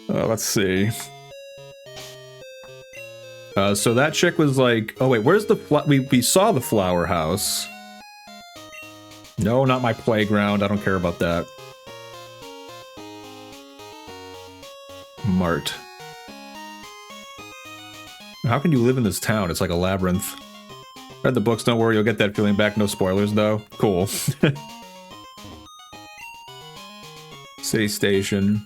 Let's see. So that chick was like, oh wait, where's the we saw the flower house. No, not my playground. I don't care about that. Mart. How can you live in this town? It's like a labyrinth. Read the books, don't worry, you'll get that feeling back. No spoilers though. Cool. City station.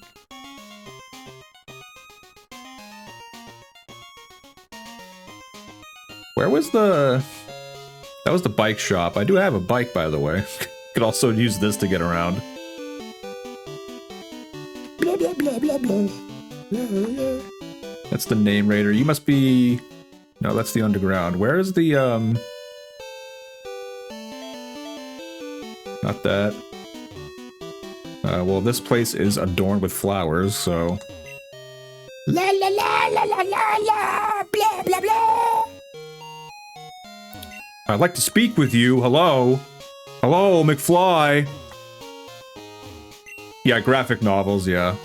Where was the... That was the bike shop. I do have a bike, by the way. Could also use this to get around. Blah, blah, blah, blah, blah. Blah. That's the name raider. You must be... No, that's the underground. Where is the, Not that. Well, this place is adorned with flowers, so... La la la la la la la! Blah, blah, blah! I'd like to speak with you. Hello? Hello, McFly? Yeah, graphic novels, yeah.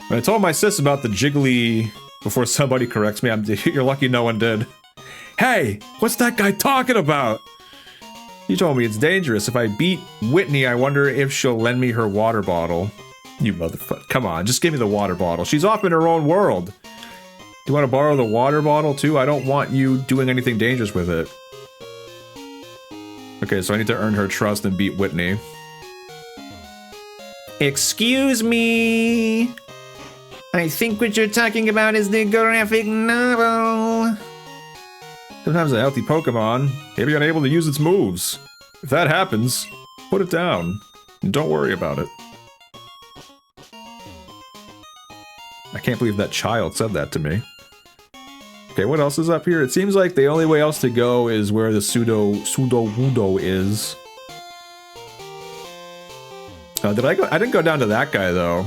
I told my sis about the jiggly before somebody corrects me. You're lucky no one did. Hey, what's that guy talking about? You told me it's dangerous. If I beat Whitney, I wonder if she'll lend me her water bottle. You motherfucker. Come on, just give me the water bottle. She's off in her own world. Do you want to borrow the water bottle too? I don't want you doing anything dangerous with it. Okay, so I need to earn her trust and beat Whitney. Excuse me. I think what you're talking about is the graphic novel. Sometimes a healthy Pokemon may be unable to use its moves. If that happens, put it down and don't worry about it. I can't believe that child said that to me. Okay, what else is up here? It seems like the only way else to go is where the Sudowoodo is. Did I go? I didn't go down to that guy though.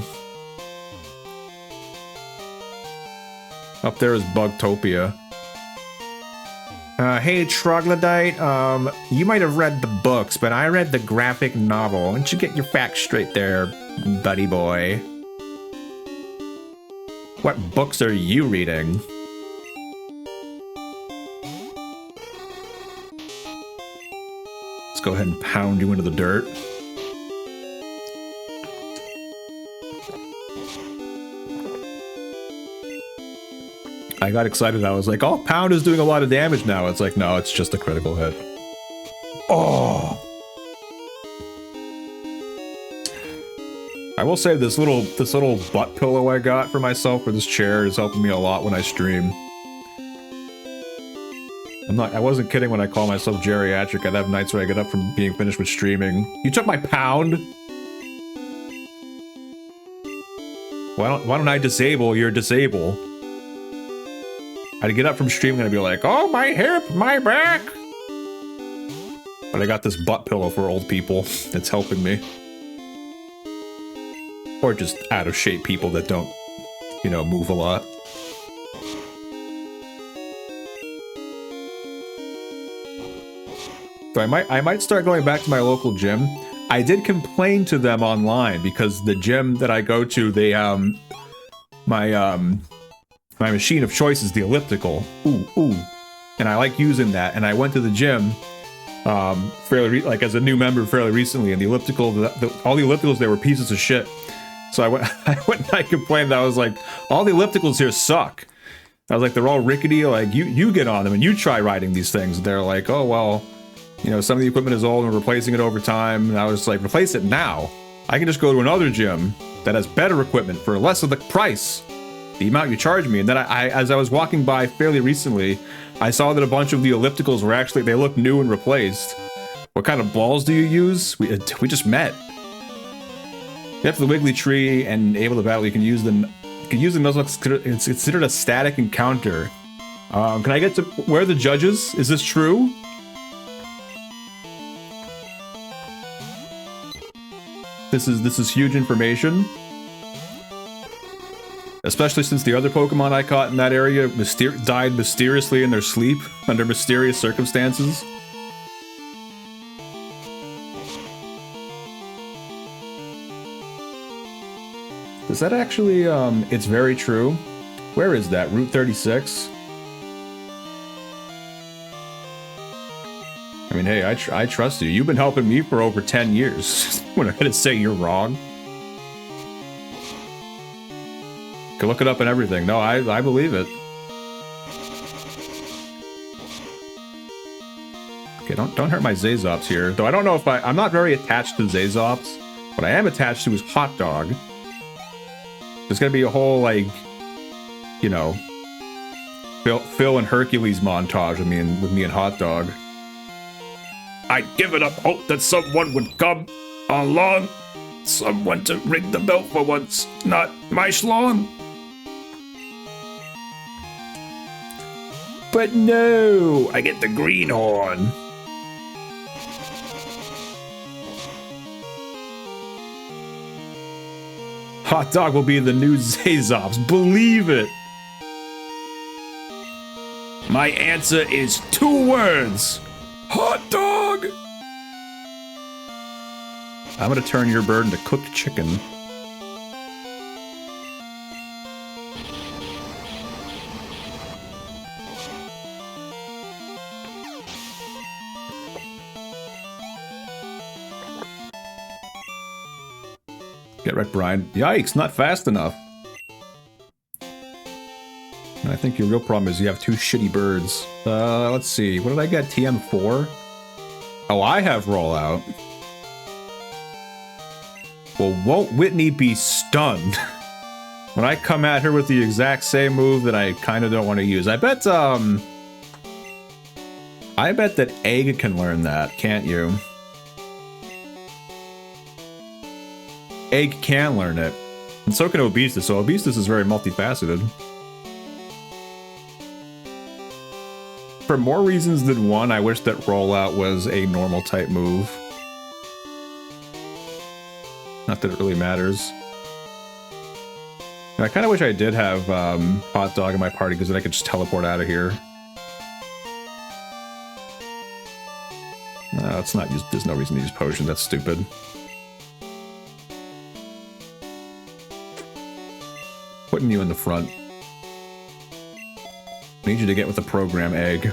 Up there is Bugtopia. Hey Troglodyte, you might have read the books, but I read the graphic novel. Why don't you get your facts straight there, buddy boy? What books are you reading? Let's go ahead and pound you into the dirt. I got excited. I was like, oh, pound is doing a lot of damage now. It's like, no, it's just a critical hit. Oh. I will say this little butt pillow I got for myself for this chair is helping me a lot when I stream. I wasn't kidding when I call myself geriatric. I'd have nights where I get up from being finished with streaming. You took my pound? Why don't I disable your disable? I'd get up from streaming and I'd be like, oh, my hip, my back. But I got this butt pillow for old people. It's helping me. Or just out of shape people that don't, you know, move a lot. So I might start going back to my local gym. I did complain to them online because the gym that I go to, they my machine of choice is the elliptical. Ooh. And I like using that. And I went to the gym like as a new member fairly recently, and the elliptical, all the ellipticals there were pieces of shit. So I went and I complained. I was like, all the ellipticals here suck. I was like, they're all rickety. Like, you get on them and you try riding these things. They're like, oh, well, you know, some of the equipment is old and we're replacing it over time. And I was like, replace it now. I can just go to another gym that has better equipment for less of the price. The amount you charge me. And then as I was walking by fairly recently, I saw that a bunch of the ellipticals were actually, they look new and replaced. What kind of balls do you use? We just met. After the Wiggly Tree and able to battle, you can use the Nuzlocke. It's considered a static encounter. Can I get to where are the judges? Is this true? This is huge information. Especially since the other Pokemon I caught in that area died mysteriously in their sleep under mysterious circumstances. Does that actually, it's very true. Where is that? Route 36? I mean, hey, I trust you. You've been helping me for over 10 years. When I'm gonna say you're wrong. You can look it up and everything. No, I believe it. Okay, don't hurt my Zazops here. Though I don't know if I'm not very attached to Zazops. What I am attached to is Hot Dog. There's gonna be a whole, like, you know, Phil and Hercules montage with me and Hot Dog. I'd given up hope that someone would come along. Someone to ring the bell for once, not my schlong. But no, I get the greenhorn. Hot Dog will be the new Zazops, believe it. My answer is 2 words. Hot Dog! I'm gonna turn your bird into cooked chicken. Get right, Brian. Yikes, not fast enough. And I think your real problem is you have 2 shitty birds. Let's see. What did I get? TM4? Oh, I have rollout. Well, won't Whitney be stunned when I come at her with the exact same move that I kind of don't want to use? I bet that Egg can learn that, can't you? Egg can learn it. And so can Obestus, so Obestus is very multifaceted. For more reasons than one, I wish that rollout was a normal type move. Not that it really matters. And I kind of wish I did have Hot Dog in my party because then I could just teleport out of here. No, it's not. There's no reason to use potion. That's stupid. Putting you in the front. I need you to get with the program, Egg.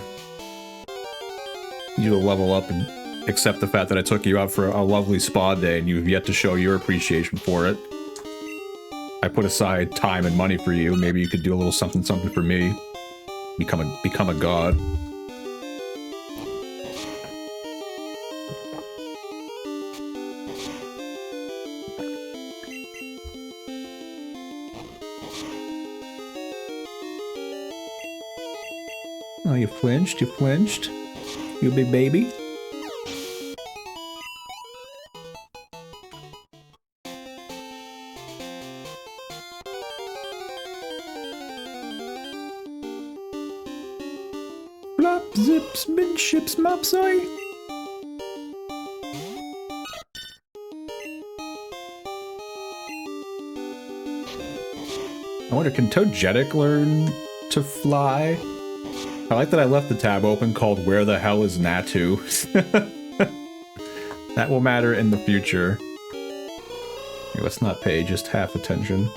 You to level up and accept the fact that I took you out for a lovely spa day and you've yet to show your appreciation for it. I put aside time and money for you. Maybe you could do a little something for me. Become a god. Oh, you flinched? You flinched? You big baby? Flop, zips, midships, mopsoy. I wonder, can Togetic learn to fly? I like that I left the tab open called Where the Hell is Natu? That will matter in the future. Okay, let's not pay just half attention.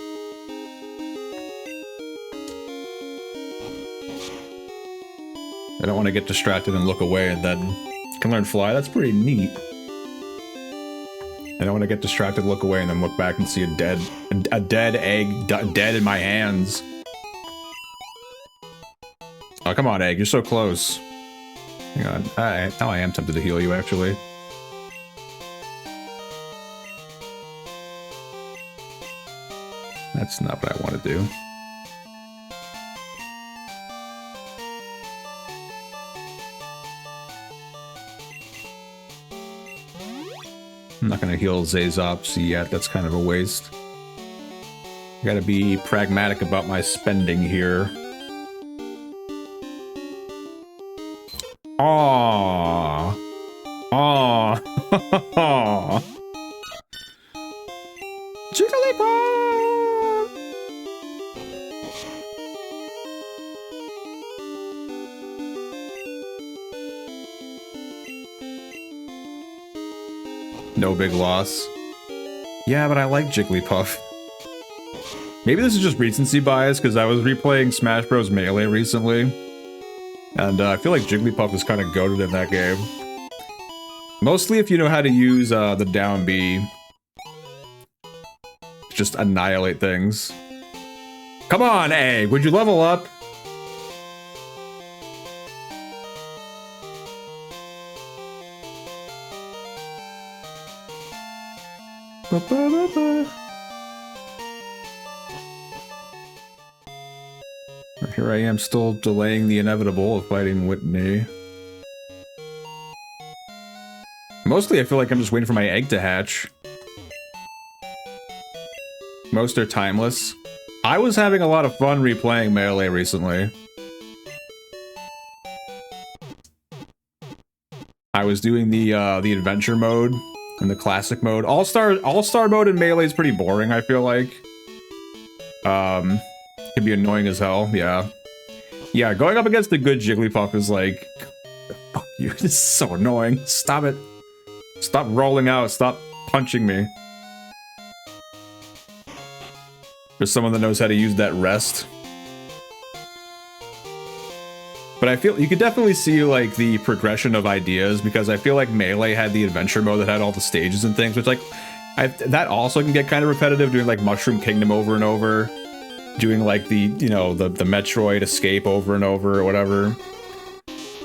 I don't want to get distracted and look away and then can learn fly. That's pretty neat. I don't want to get distracted, look away, and then look back and see a dead egg dead in my hands. Oh, come on, Egg. You're so close. Hang on. Now I am tempted to heal you, actually. That's not what I want to do. I'm not going to heal Zazops yet. That's kind of a waste. I gotta be pragmatic about my spending here. Aww. Aww. Aww. Jigglypuff! No big loss. Yeah, but I like Jigglypuff. Maybe this is just recency bias, because I was replaying Smash Bros. Melee recently. And I feel like Jigglypuff is kind of goated in that game. Mostly if you know how to use the down B. Just annihilate things. Come on, A! Would you level up? Here I am still delaying the inevitable of fighting Whitney. Mostly I feel like I'm just waiting for my egg to hatch. Most are timeless. I was having a lot of fun replaying Melee recently. I was doing the adventure mode and the classic mode. All-star mode in Melee is pretty boring, I feel like. Can be annoying as hell, yeah. Yeah, going up against the good Jigglypuff is like... Fuck you, this is so annoying. Stop it. Stop rolling out, stop punching me. There's someone that knows how to use that rest. But I feel you could definitely see like the progression of ideas, because I feel like Melee had the adventure mode that had all the stages and things, which like that also can get kind of repetitive, doing like Mushroom Kingdom over and over, doing like the, you know, the Metroid escape over and over or whatever.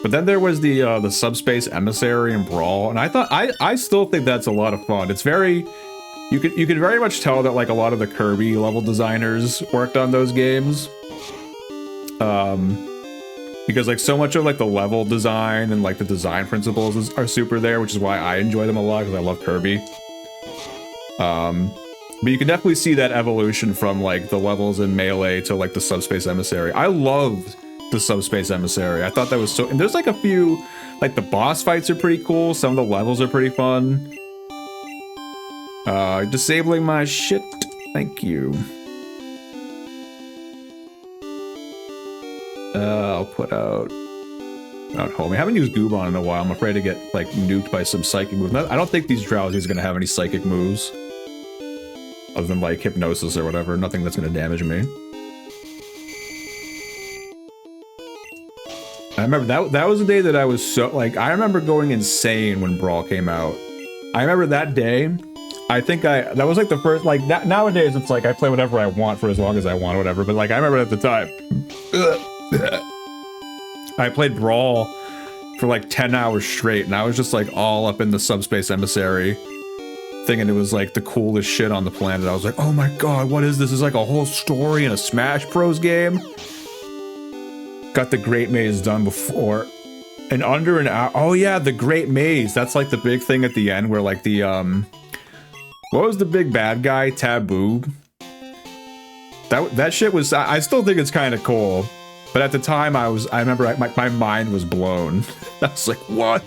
But then there was the Subspace Emissary and Brawl, and I still think that's a lot of fun. It's very, you could very much tell that like a lot of the Kirby level designers worked on those games. Because like so much of like the level design and like the design principles are super there, which is why I enjoy them a lot, because I love Kirby. But you can definitely see that evolution from like the levels in Melee to like the Subspace Emissary. I loved the Subspace Emissary. I thought that was so, and there's like a few, like the boss fights are pretty cool. Some of the levels are pretty fun. Disabling my shit. Thank you. I'll put out home. I haven't used Goobon in a while. I'm afraid to get like nuked by some psychic moves. I don't think these Drowsies are gonna have any psychic moves. Other than like hypnosis or whatever. Nothing that's gonna damage me. I remember that was the day that I was so like, I remember going insane when Brawl came out. I remember that day. I think that was like the first, like nowadays it's like I play whatever I want for as long as I want, whatever. But like I remember at the time, I played Brawl for like 10 hours straight, and I was just like all up in the Subspace Emissary thing, and it was like the coolest shit on the planet. I was like, oh my god, what is this? This is like a whole story in a Smash Bros game. Got the Great Maze done before. And under an hour. Oh yeah, the Great Maze. That's like the big thing at the end where like the what was the big bad guy? Taboo. That shit was, I still think it's kind of cool. But at the time I remember my mind was blown. I was like, what?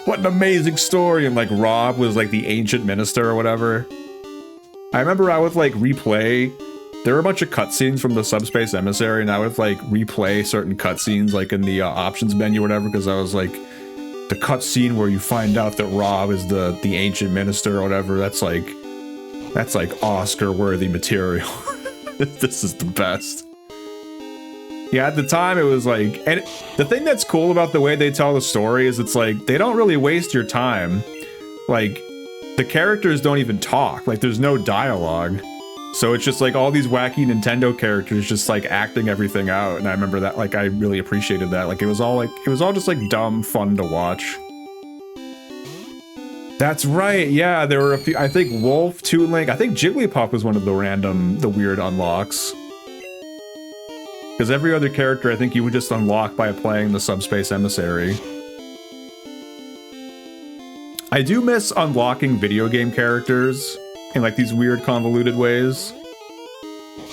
What an amazing story. And like Rob was like the ancient minister or whatever. I remember I would like replay. There were a bunch of cutscenes from the Subspace Emissary, and I would like replay certain cutscenes like in the options menu or whatever, because I was like, the cutscene where you find out that Rob is the ancient minister or whatever, that's like Oscar-worthy material. This is the best. Yeah, at the time it was like, and the thing that's cool about the way they tell the story is it's like, they don't really waste your time. Like, the characters don't even talk, like there's no dialogue. So it's just like all these wacky Nintendo characters just like acting everything out, and I remember that, like I really appreciated that. Like it was all just like dumb fun to watch. That's right, yeah, there were a few, I think Wolf, Toon Link, I think Jigglypuff was one of the weird unlocks. Because every other character I think you would just unlock by playing the Subspace Emissary. I do miss unlocking video game characters in like these weird convoluted ways.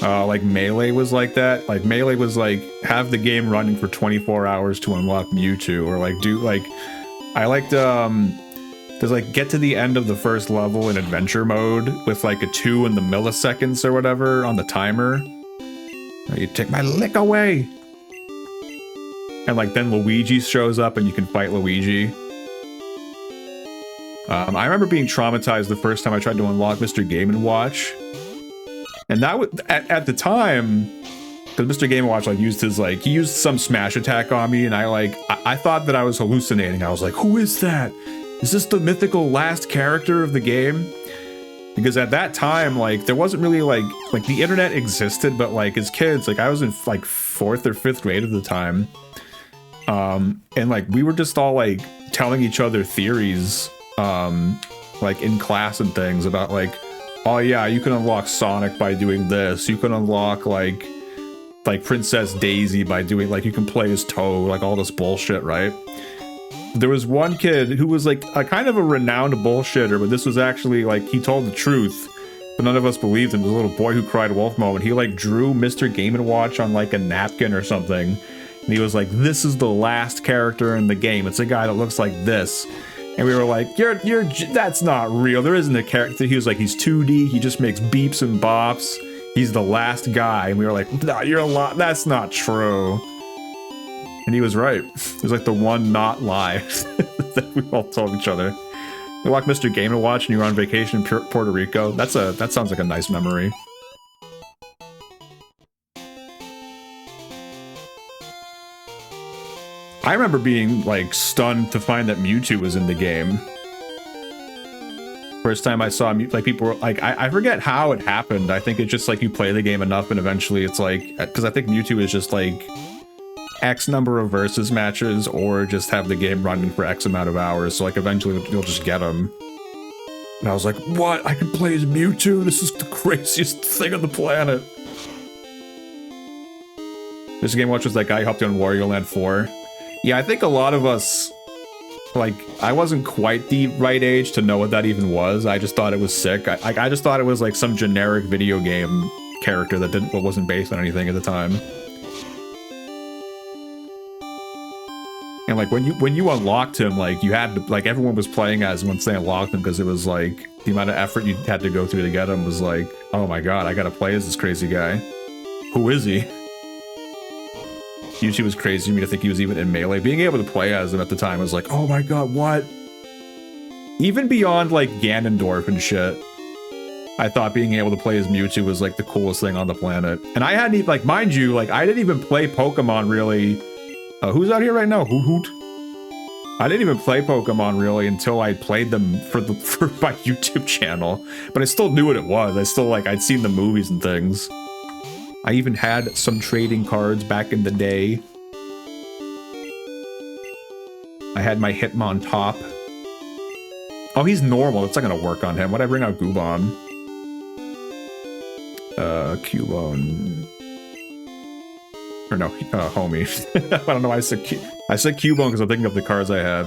Like Melee was like that. Like Melee was like, have the game running for 24 hours to unlock Mewtwo, or like do like, I liked there's like get to the end of the first level in adventure mode with like a 2 in the milliseconds or whatever on the timer. You take my lick away. And like then Luigi shows up and you can fight Luigi. I remember being traumatized the first time I tried to unlock Mr. Game & Watch. And that was at the time, because Mr. Game & Watch like used his like he used some smash attack on me, and I thought that I was hallucinating. I was like, who is that? Is this the mythical last character of the game? Because at that time, like, there wasn't really like the internet existed, but like as kids, like I was in like 4th or 5th grade at the time. And like we were just all like telling each other theories, like in class and things about like, oh yeah, you can unlock Sonic by doing this. You can unlock like Princess Daisy by doing like, you can play as Toad, like all this bullshit, right? There was one kid who was like a kind of a renowned bullshitter, but this was actually like, he told the truth, but none of us believed him. The little boy who cried wolf moment. He like drew Mr. Game & Watch on like a napkin or something. And he was like, this is the last character in the game. It's a guy that looks like this. And we were like, that's not real. There isn't a character. He was like, he's 2D. He just makes beeps and bops. He's the last guy. And we were like, no, you're a lot. That's not true. And he was right. It was like the one not lie that we all told each other. We walked Mr. Game & Watch and you were on vacation in Puerto Rico. That sounds like a nice memory. I remember being like stunned to find that Mewtwo was in the game. First time I saw like people were like, I forget how it happened. I think it's just like you play the game enough and eventually it's like, because I think Mewtwo is just like X number of versus matches or just have the game running for X amount of hours. So like eventually you'll just get them. And I was like, what? I can play as Mewtwo? This is the craziest thing on the planet. This Game Watch was that guy who helped you on Wario Land 4. Yeah, I think a lot of us, like, I wasn't quite the right age to know what that even was. I just thought it was sick. I just thought it was like some generic video game character that wasn't based on anything at the time. And like when you unlocked him, like you had to, like everyone was playing as once they unlocked him because it was like the amount of effort you had to go through to get him was like, oh my god, I gotta play as this crazy guy. Who is he? YouTube was crazy to me to think he was even in Melee. Being able to play as him at the time was like, oh my god, what? Even beyond like Ganondorf and shit, I thought being able to play as Mewtwo was like the coolest thing on the planet. And I hadn't even, like, mind you, like I didn't even play Pokemon really. Who's out here right now? Hoot Hoot. I didn't even play Pokemon really until I played them for my YouTube channel. But I still knew what it was. I still like, I'd seen the movies and things. I even had some trading cards back in the day. I had my Hitmontop. Oh, he's normal. It's not gonna work on him. Why'd I bring out Goobon? Cubone. Or no, homie. I don't know why I said Cubone because I'm thinking of the cards I had.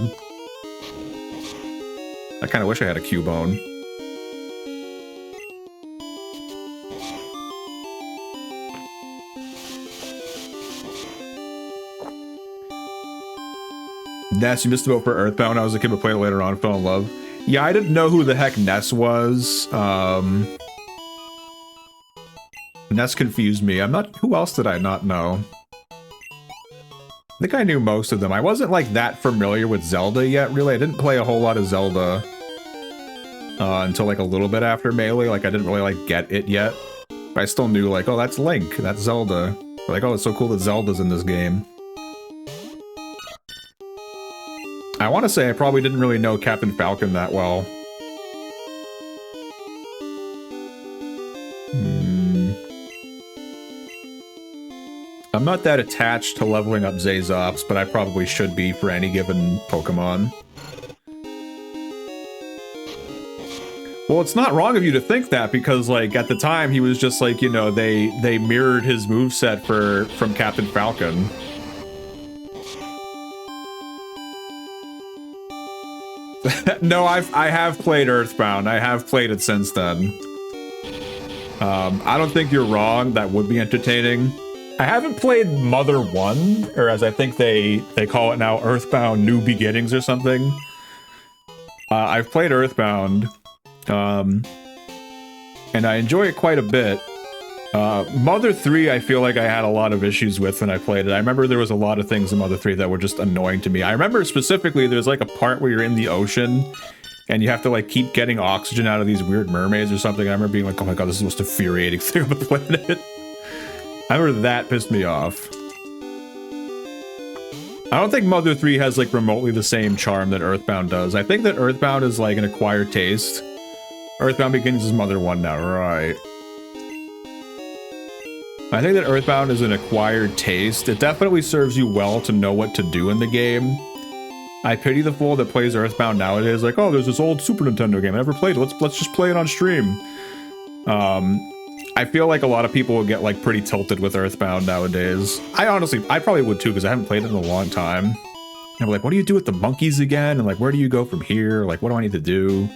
I kind of wish I had a Cubone. Ness, you missed the boat for Earthbound. I was a kid who played it later on, fell in love. Yeah, I didn't know who the heck Ness was. Ness confused me. Who else did I not know? I think I knew most of them. I wasn't like that familiar with Zelda yet, really. I didn't play a whole lot of Zelda until like a little bit after Melee. Like I didn't really like get it yet. But I still knew like, oh, that's Link, that's Zelda. Like, oh, it's so cool that Zelda's in this game. I want to say I probably didn't really know Captain Falcon that well. I'm not that attached to leveling up Zazops, but I probably should be for any given Pokemon. Well, it's not wrong of you to think that, because, like, at the time, he was just, like, you know, they mirrored his moveset from Captain Falcon. No, I have played Earthbound. I have played it since then. I don't think you're wrong. That would be entertaining. I haven't played Mother 1, or as I think they call it now, Earthbound New Beginnings or something. I've played Earthbound, and I enjoy it quite a bit. Mother 3, I feel like I had a lot of issues with when I played it. I remember there was a lot of things in Mother 3 that were just annoying to me. I remember specifically there's like a part where you're in the ocean, and you have to like keep getting oxygen out of these weird mermaids or something. I remember being like, oh my god, this is the most infuriating thing on the planet. I remember that pissed me off. I don't think Mother 3 has like remotely the same charm that Earthbound does. I think that Earthbound is like an acquired taste. Earthbound Begins is Mother 1 now, right? I think that Earthbound is an acquired taste. It definitely serves you well to know what to do in the game. I pity the fool that plays Earthbound nowadays, like, oh, there's this old Super Nintendo game I never played. Let's just play it on stream. I feel like a lot of people will get like pretty tilted with Earthbound nowadays. I probably would too, because I haven't played it in a long time. And I'm like, what do you do with the monkeys again? And like, where do you go from here? Like, what do I need to do?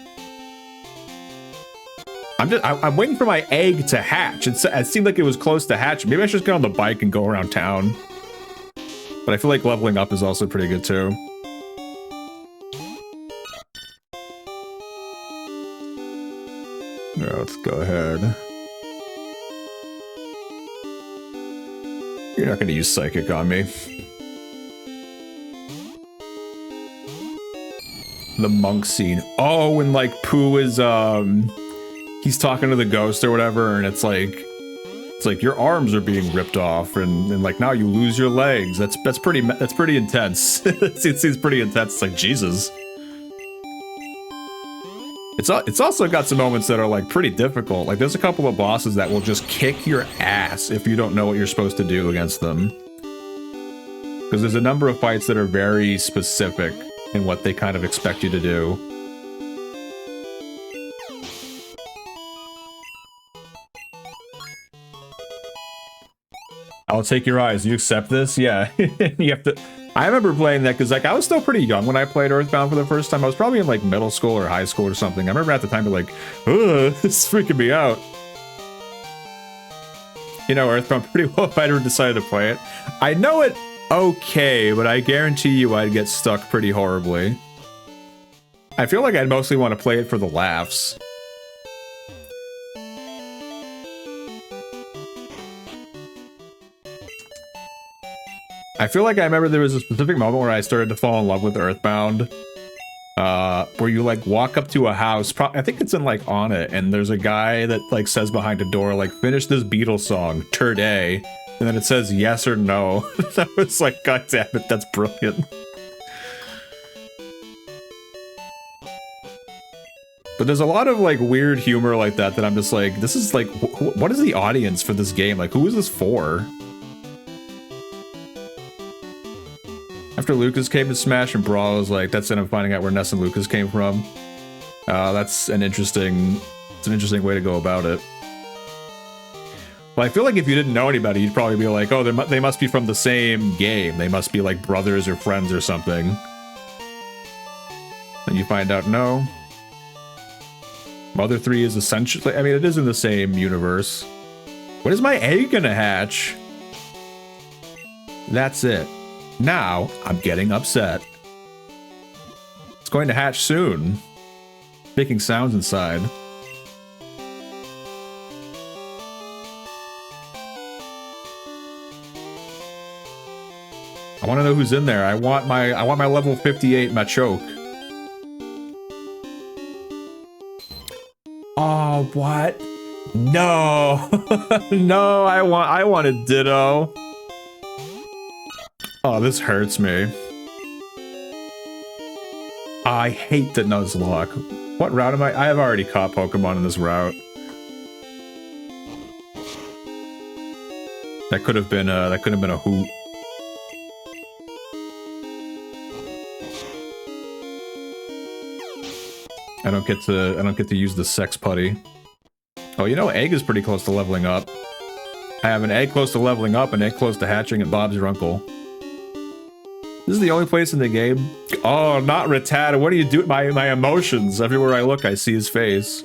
I'm waiting for my egg to hatch. It seemed like it was close to hatch. Maybe I should just get on the bike and go around town. But I feel like leveling up is also pretty good too. Yeah, let's go ahead. You're not going to use Psychic on me. The monk scene. Oh, when like Pooh is he's talking to the ghost or whatever, and it's like your arms are being ripped off, and like now you lose your legs. That's pretty intense. It seems pretty intense. It's like Jesus. It's also got some moments that are like pretty difficult. Like there's a couple of bosses that will just kick your ass if you don't know what you're supposed to do against them. Because there's a number of fights that are very specific in what they kind of expect you to do. I'll take your eyes. You accept this? Yeah. You have to... I remember playing that because like I was still pretty young when I played Earthbound for the first time. I was probably in like middle school or high school or something. I remember at the time, like, ugh, this is freaking me out. You know Earthbound pretty well if I ever decided to play it. I know it okay, but I guarantee you I'd get stuck pretty horribly. I feel like I'd mostly want to play it for the laughs. I feel like I remember there was a specific moment where I started to fall in love with Earthbound. Where you like walk up to a house, I think it's in like On It, and there's a guy that like says behind a door like, finish this Beatles song, today. And then it says yes or no. That was like, god damn it, that's brilliant. But there's a lot of like weird humor like that I'm just like, this is like, what is the audience for this game? Like, who is this for? After Lucas came to Smash and Brawl, I was like, that's it, I'm finding out where Ness and Lucas came from. That's an interesting way to go about it. Well, I feel like if you didn't know anybody, you'd probably be like, oh, they must be from the same game. They must be like brothers or friends or something. And you find out, no. Mother 3 is essentially, I mean, it is in the same universe. When is my egg gonna hatch? That's it. Now, I'm getting upset. It's going to hatch soon. Making sounds inside. I want to know who's in there. I want my level 58 Machoke. Oh, what? No. No, I want a Ditto. Oh, this hurts me. I hate the Nuzlocke. What route am I? I have already caught Pokemon in this route. That could have been a hoot. I don't get to use the sex putty. Oh, you know, Egg is pretty close to leveling up. I have an egg close to leveling up, an egg close to hatching, and Bob's your uncle. This is the only place in the game. Oh, not Rattata. What do you do? My emotions. Everywhere I look, I see his face.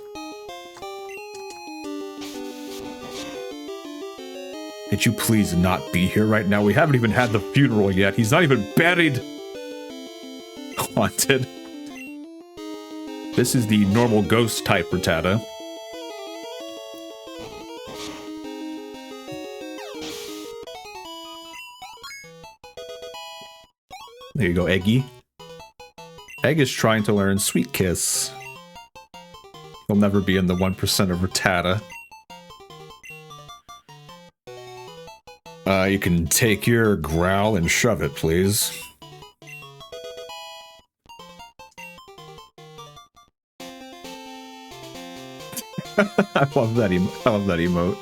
Could you please not be here right now? We haven't even had the funeral yet. He's not even buried. Haunted. This is the normal ghost type Rattata. There you go, Eggy. Egg is trying to learn Sweet Kiss. He'll never be in the 1% of Rattata. You can take your growl and shove it, please. I love that emote.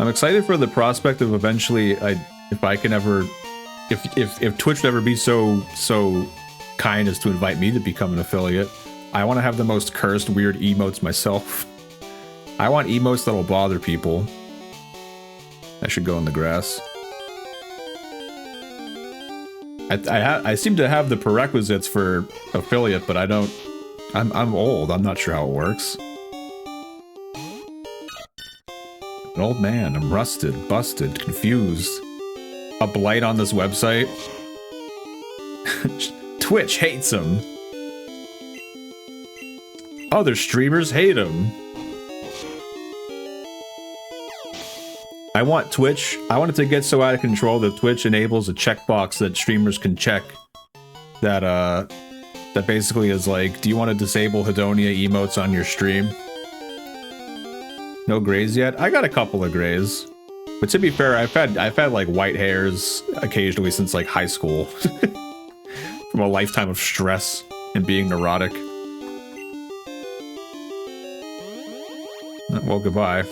I'm excited for the prospect of eventually, if Twitch would ever be so kind as to invite me to become an affiliate, I want to have the most cursed weird emotes myself. I want emotes that'll bother people. I should go in the grass. I seem to have the prerequisites for affiliate, but I don't. I'm old. I'm not sure how it works. An old man. I'm rusted, busted, confused. A blight on this website. Twitch hates him. Other streamers hate him. I want it to get so out of control that Twitch enables a checkbox that streamers can check that basically is like, do you want to disable Hedonia emotes on your stream? No grays yet? I got a couple of grays. But to be fair, I've had like white hairs occasionally since like high school. From a lifetime of stress and being neurotic. Well, goodbye.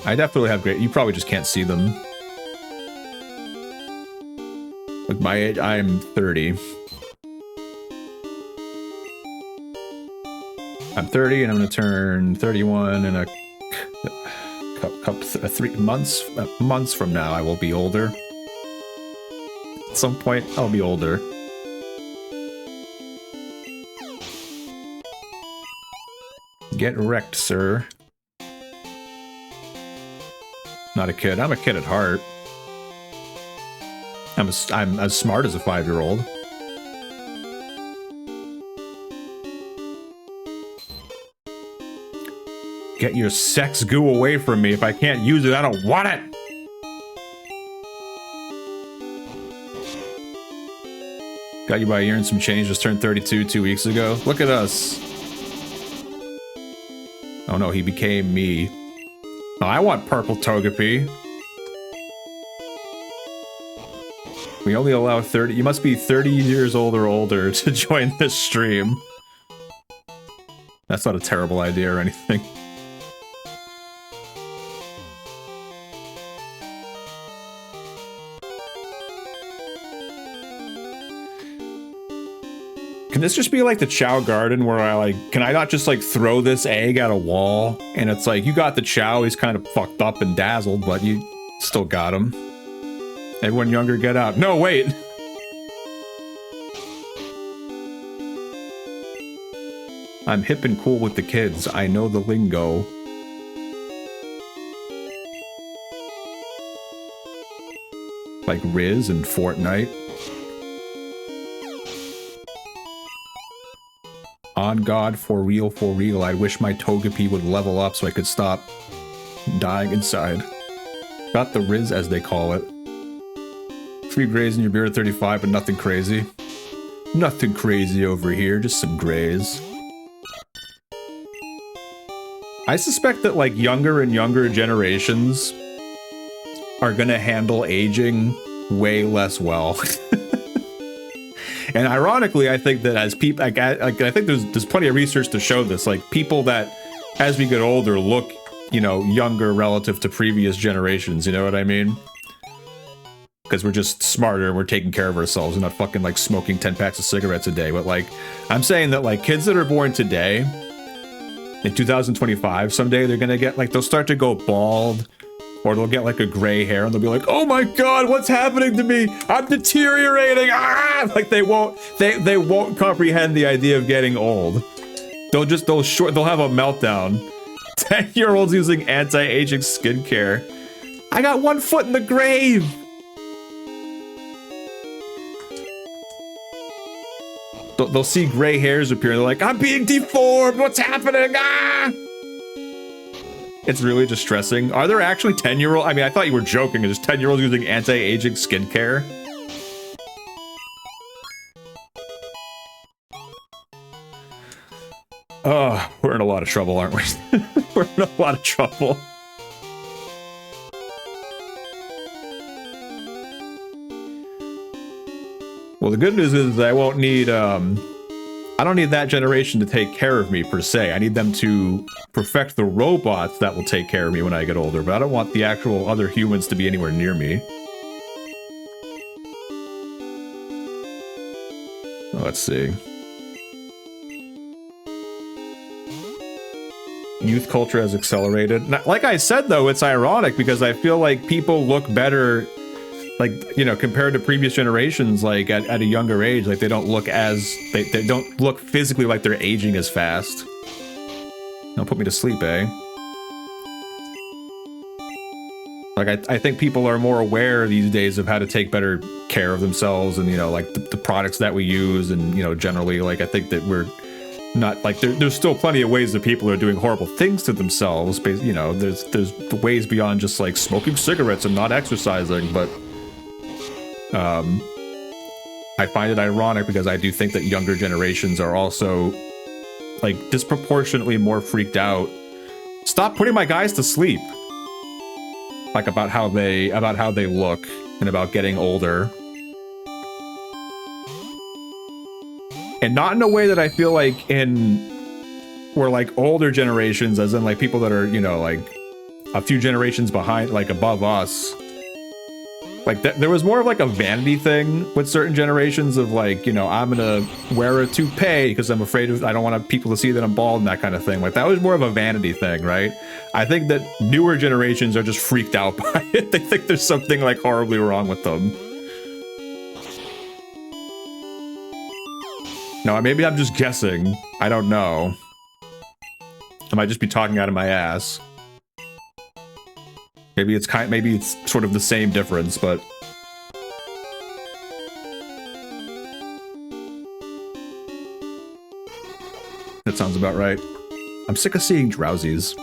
I definitely have great. You probably just can't see them. With my age, I'm 30. I'm 30 and I'm gonna turn 31 in a couple 3 months from now. I will be older. At some point, I'll be older. Get wrecked, sir. Not a kid. I'm a kid at heart. I'm as smart as a 5-year-old. Get your sex goo away from me. If I can't use it, I don't want it! Got you by a year and some change. Just turned 32 2 weeks ago. Look at us. Oh no, he became me. Oh, I want purple Togepi. We only allow 30. You must be 30 years old or older to join this stream. That's not a terrible idea or anything. Can this just be like the Chow Garden where can I not just like throw this egg at a wall? And it's like, you got the Chow, he's kind of fucked up and dazzled, but you still got him. Everyone younger, get out. No, wait! I'm hip and cool with the kids. I know the lingo. Like Riz and Fortnite. On God, for real, I wish my Togepi would level up so I could stop dying inside. Got the Riz, as they call it. 3 grays in your beard at 35, but nothing crazy. Nothing crazy over here, just some grays. I suspect that, like, younger and younger generations are gonna handle aging way less well. And ironically, I think that as people, I think there's plenty of research to show this. Like, people that, as we get older, look, you know, younger relative to previous generations. You know what I mean? Because we're just smarter and we're taking care of ourselves and not fucking like smoking 10 packs of cigarettes a day. But like, I'm saying that like kids that are born today, in 2025, someday they're gonna get like, they'll start to go bald. Or they'll get like a gray hair and they'll be like, oh my god, what's happening to me? I'm deteriorating! Ah! Like they won't comprehend the idea of getting old. They'll have a meltdown. 10-year-olds using anti-aging skincare. I got 1 foot in the grave! They'll see gray hairs appear and they're like, I'm being deformed! What's happening? Ah! It's really distressing. Are there actually 10-year-old? I mean, I thought you were joking. Is 10-year-olds using anti-aging skincare? Oh, we're in a lot of trouble, aren't we? We're in a lot of trouble. Well, the good news is I won't need, I don't need that generation to take care of me, per se. I need them to perfect the robots that will take care of me when I get older, but I don't want the actual other humans to be anywhere near me. Let's see. Youth culture has accelerated. Like I said, though, it's ironic because I feel like people look better, like, you know, compared to previous generations, like at a younger age, like they don't look as, they don't look physically like they're aging as fast. Don't put me to sleep, eh? Like, I think people are more aware these days of how to take better care of themselves and, you know, like the products that we use and, you know, generally, like, I think that we're not, like, there's still plenty of ways that people are doing horrible things to themselves, but, you know, there's the ways beyond just, like, smoking cigarettes and not exercising, but, I find it ironic because I do think that younger generations are also, like, disproportionately more freaked out. Stop putting my guys to sleep. Like, about how they look and about getting older. And not in a way that I feel like where, like, older generations, as in, like, people that are, you know, like, a few generations behind, like, above us. Like, there was more of, like, a vanity thing with certain generations of, like, you know, I'm gonna wear a toupee because I'm afraid of, I don't want people to see that I'm bald and that kind of thing. Like, that was more of a vanity thing, right? I think that newer generations are just freaked out by it. They think there's something, like, horribly wrong with them. No, maybe I'm just guessing. I don't know. I might just be talking out of my ass. Maybe it's sort of the same difference, but that sounds about right. I'm sick of seeing drowsies.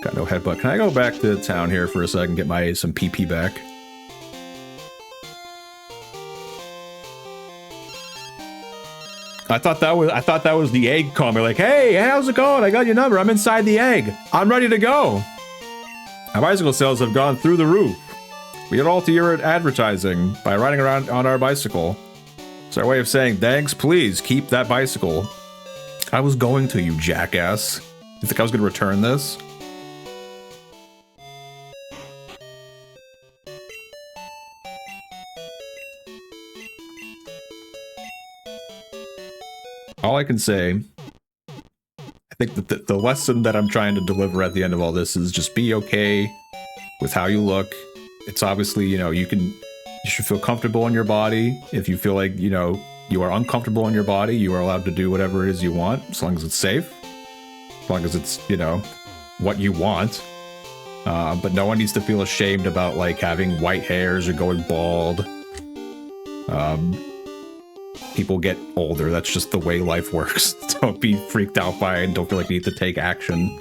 Got no headbutt. Can I go back to town here for a second, get some PP back? I thought that was the egg calling me, like, hey, how's it going? I got your number. I'm inside the egg. I'm ready to go. Our bicycle sales have gone through the roof. We get all to your advertising by riding around on our bicycle. It's our way of saying, thanks, please keep that bicycle. I was going to, you jackass. You think I was going to return this? All I can say, I think that the lesson that I'm trying to deliver at the end of all this is just be okay with how you look. It's obviously, you know, you should feel comfortable in your body. If you feel like, you know, you are uncomfortable in your body, you are allowed to do whatever it is you want, as long as it's safe, as long as it's, you know, what you want. But no one needs to feel ashamed about, like, having white hairs or going bald. People get older. That's just the way life works. Don't be freaked out by it and don't feel like you need to take action.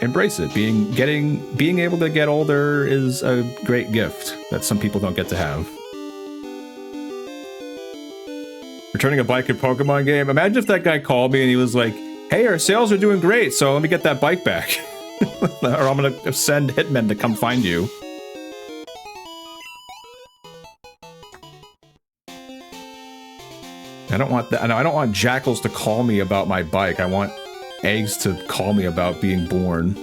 Embrace it. Being able to get older is a great gift that some people don't get to have. Returning a bike in Pokemon game. Imagine if that guy called me and he was like, hey, our sales are doing great, so let me get that bike back. Or I'm gonna send hitmen to come find you. I don't want that. I don't want jackals to call me about my bike. I want eggs to call me about being born.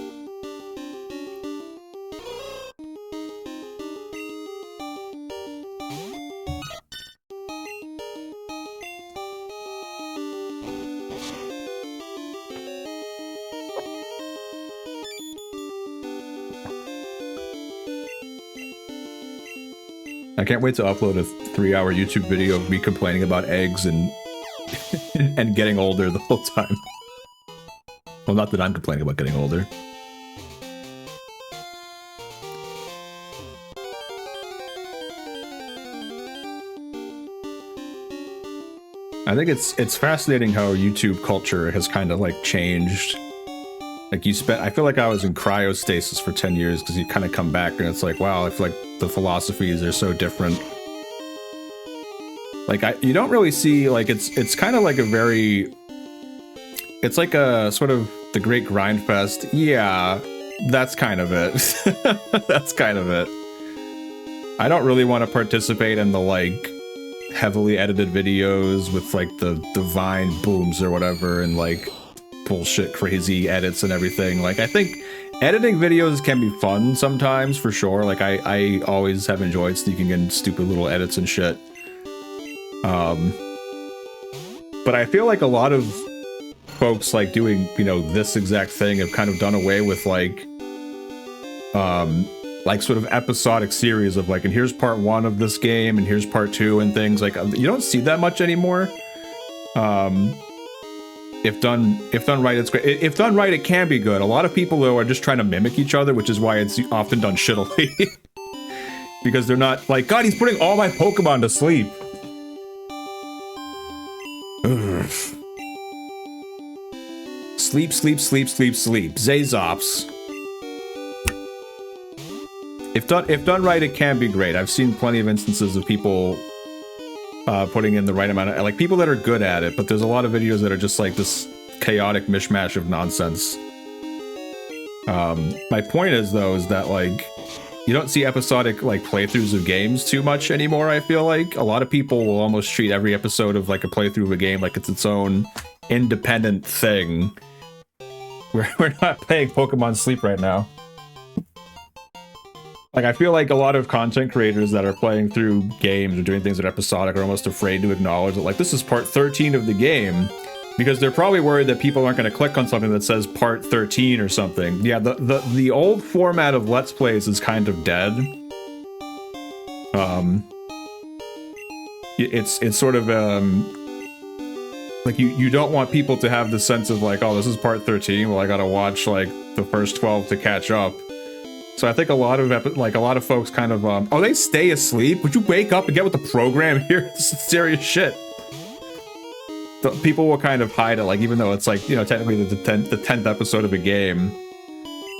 I can't wait to upload a 3-hour YouTube video of me complaining about eggs and and getting older the whole time. Well, not that I'm complaining about getting older. I think it's fascinating how YouTube culture has kind of like changed. Like I feel like I was in cryostasis for 10 years because you kind of come back and it's like, wow, I feel like the philosophies are so different. Like you don't really see, like, it's kind of like it's like a sort of the great grind fest. Yeah, that's kind of it. That's kind of it. I don't really want to participate in the like heavily edited videos with like the Vine booms or whatever and like bullshit crazy edits and everything. Like, I think editing videos can be fun sometimes, for sure. Like I always have enjoyed sneaking in stupid little edits and shit. But I feel like a lot of folks like doing, you know, this exact thing have kind of done away with like sort of episodic series of like, and here's part 1 of this game and here's part 2 and things like, you don't see that much anymore. If done right, it's great. If done right, it can be good. A lot of people though are just trying to mimic each other, which is why it's often done shittily. Because they're not like, God, he's putting all my Pokemon to sleep. Ugh. Sleep, sleep, sleep, sleep, sleep. Zazops. If done right, it can be great. I've seen plenty of instances of people putting in the right amount of, like, people that are good at it, but there's a lot of videos that are just like this chaotic mishmash of nonsense. My point is, though, is that, like, you don't see episodic, like, playthroughs of games too much anymore, I feel like. A lot of people will almost treat every episode of, like, a playthrough of a game like it's its own independent thing. We're not playing Pokemon Sleep right now. Like, I feel like a lot of content creators that are playing through games or doing things that are episodic are almost afraid to acknowledge that, like, this is part 13 of the game, because they're probably worried that people aren't going to click on something that says part 13 or something. Yeah, the old format of Let's Plays is kind of dead. It's sort of, like, you don't want people to have the sense of, like, oh, this is part 13, well, I gotta watch, like, the first 12 to catch up. So I think a lot of folks kind of, oh, they stay asleep? Would you wake up and get with the program here? This is serious shit. So people will kind of hide it, like, even though it's like, you know, technically the 10th episode of a game,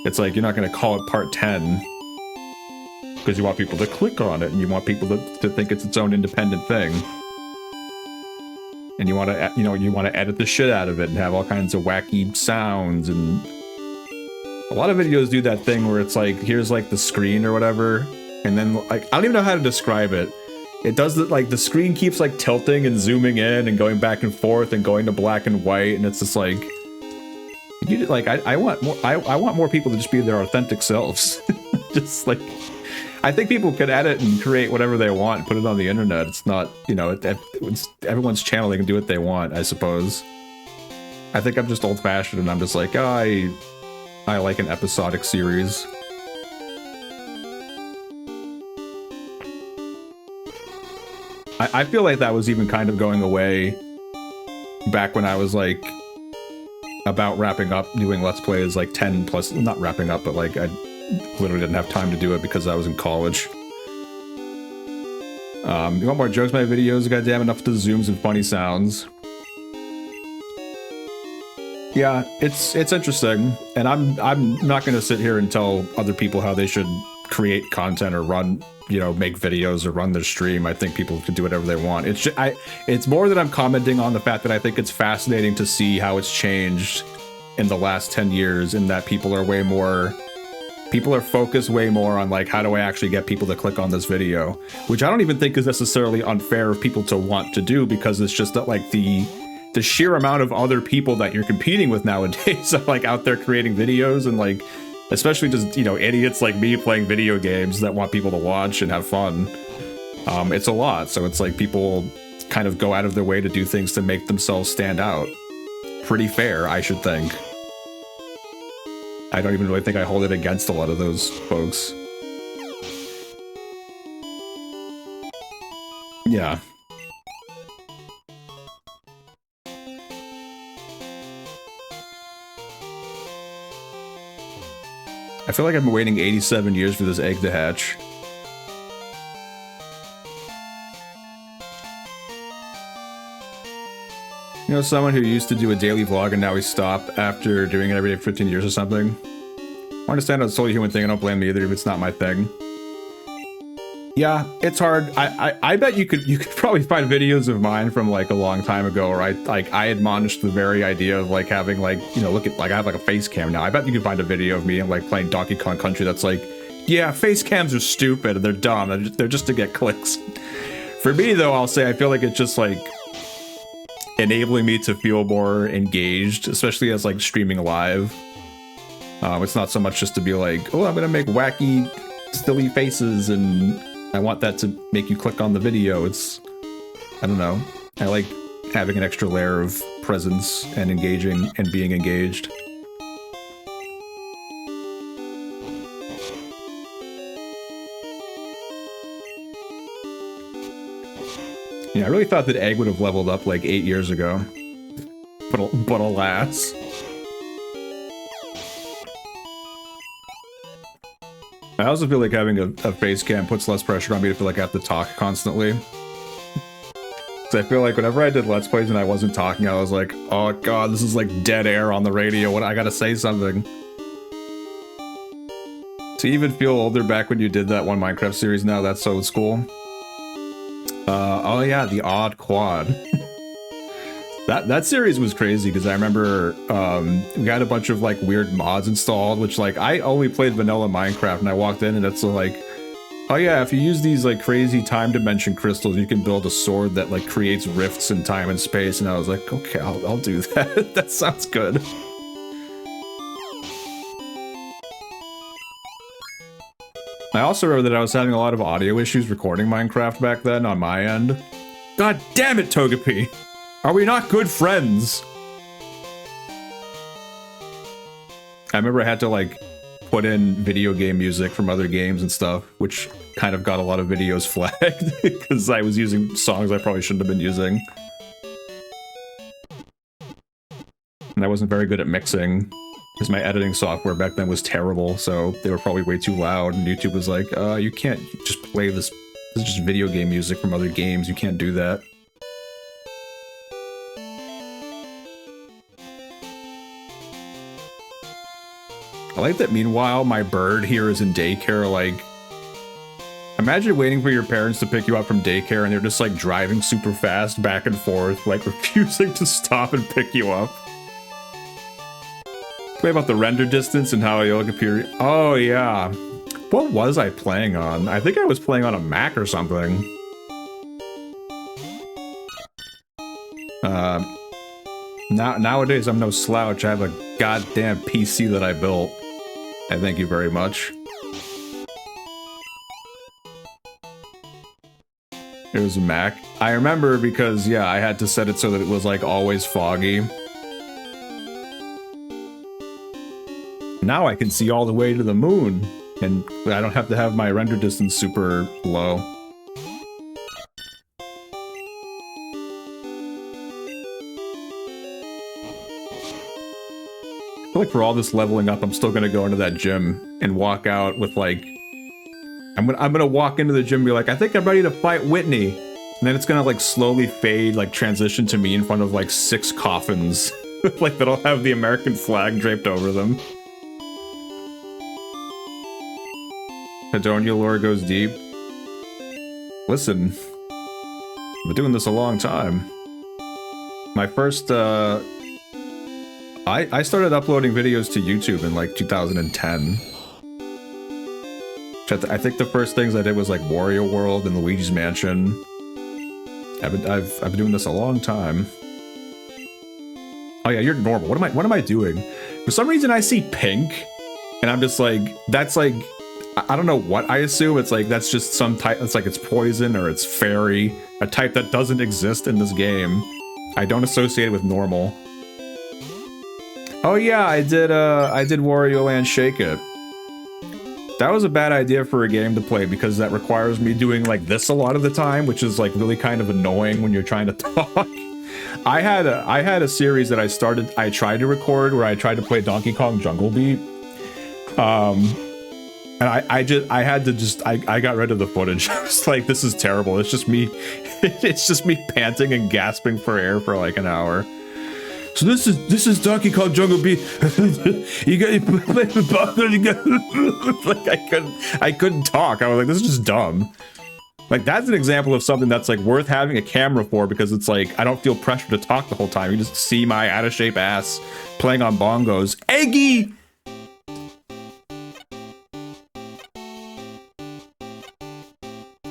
it's like, you're not going to call it part 10 because you want people to click on it and you want people to think it's its own independent thing. And you want to, you know, you want to edit the shit out of it and have all kinds of wacky sounds. And a lot of videos do that thing where it's like, here's like the screen or whatever, and then, like, I don't even know how to describe it. It does that, like, the screen keeps like tilting and zooming in and going back and forth and going to black and white, and it's just like, you like, I want more people to just be their authentic selves. Just like, I think people could edit and create whatever they want and put it on the internet. It's not, you know, it's everyone's channel, they can do what they want, I suppose. I think I'm just old-fashioned and I'm just like, oh, I like an episodic series. I feel like that was even kind of going away back when I was, like, about wrapping up doing Let's Plays, like 10 plus, not wrapping up, but like I literally didn't have time to do it because I was in college. You want more jokes in my videos? Goddamn, enough to zooms and funny sounds. Yeah, it's interesting, and I'm not going to sit here and tell other people how they should create content or run, you know, make videos or run their stream. I think people can do whatever they want. It's more that I'm commenting on the fact that I think it's fascinating to see how it's changed in the last 10 years, in that people are focused way more on, like, how do I actually get people to click on this video, which I don't even think is necessarily unfair of people to want to do, because it's just that, like, the sheer amount of other people that you're competing with nowadays are, like, out there creating videos, and, like, especially just, you know, idiots like me playing video games that want people to watch and have fun. It's a lot, so it's like people kind of go out of their way to do things to make themselves stand out. Pretty fair, I should think. I don't even really think I hold it against a lot of those folks. Yeah. I feel like I've been waiting 87 years for this egg to hatch. You know, someone who used to do a daily vlog and now he stopped after doing it every day for 15 years or something. I understand it's a totally human thing. I don't blame me either if it's not my thing. Yeah, it's hard. I bet you could probably find videos of mine from like a long time ago where I admonished the very idea of like having like, you know, look at like I have like a face cam now. I bet you could find a video of me like playing Donkey Kong Country that's like, yeah, face cams are stupid and they're dumb. They're just to get clicks. For me though, I'll say I feel like it's just like enabling me to feel more engaged, especially as like streaming live. It's not so much just to be like, oh, I'm gonna make wacky, silly faces and I want that to make you click on the video. It's, I don't know. I like having an extra layer of presence and engaging and being engaged. Yeah, I really thought that Egg would have leveled up like 8 years ago. But alas. I also feel like having a face cam puts less pressure on me to feel like I have to talk constantly. So I feel like whenever I did Let's Plays and I wasn't talking, I was like, oh god, this is like dead air on the radio. What, I gotta say something. To even feel older back when you did that one Minecraft series now, that's so cool. Oh yeah, the Odd Quad. That series was crazy because I remember we had a bunch of like weird mods installed, which like I only played vanilla Minecraft and I walked in and it's like, oh yeah, if you use these like crazy time dimension crystals, you can build a sword that like creates rifts in time and space. And I was like, okay, I'll do that. That sounds good. I also remember that I was having a lot of audio issues recording Minecraft back then on my end. God damn it, Togepi! Are we not good friends? I remember I had to like put in video game music from other games and stuff, which kind of got a lot of videos flagged because I was using songs I probably shouldn't have been using. And I wasn't very good at mixing because my editing software back then was terrible, so they were probably way too loud, and YouTube was like, you can't just play this. This is just video game music from other games, you can't do that. I like that meanwhile my bird here is in daycare. Like, imagine waiting for your parents to pick you up from daycare and they're just like driving super fast back and forth, like refusing to stop and pick you up. Play about the render distance and how you'll appear. Oh yeah. What was I playing on? I think I was playing on a Mac or something. Nowadays I'm no slouch. I have a goddamn PC that I built. I thank you very much. It was a Mac. I remember because, yeah, I had to set it so that it was, like, always foggy. Now I can see all the way to the moon, and I don't have to have my render distance super low. I feel like for all this leveling up, I'm still gonna go into that gym and walk out with like, I'm gonna walk into the gym and be like, I think I'm ready to fight Whitney, and then it's gonna like slowly fade, like transition to me in front of like 6 coffins, like that'll have the American flag draped over them. Hedonia lore goes deep. Listen, I've been doing this a long time. My first, I started uploading videos to YouTube in like 2010. I think the first things I did was like Wario World and Luigi's Mansion. I've been doing this a long time. Oh yeah, you're normal. What am I doing? For some reason I see pink, and I'm just like, that's like, I don't know what I assume. It's like that's just some type. It's like it's poison or it's fairy, a type that doesn't exist in this game. I don't associate it with normal. Oh yeah, I did Wario Land Shake It. That was a bad idea for a game to play because that requires me doing like this a lot of the time, which is like really kind of annoying when you're trying to talk. I had a series that I tried to record where I tried to play Donkey Kong Jungle Beat. And I got rid of the footage. I was like, this is terrible. It's just me, it's just me panting and gasping for air for like an hour. So this is Donkey Kong Jungle Beat. You got like I couldn't talk. I was like, this is just dumb. Like that's an example of something that's like worth having a camera for, because it's like I don't feel pressure to talk the whole time. You just see my out of shape ass playing on bongos. Eggy.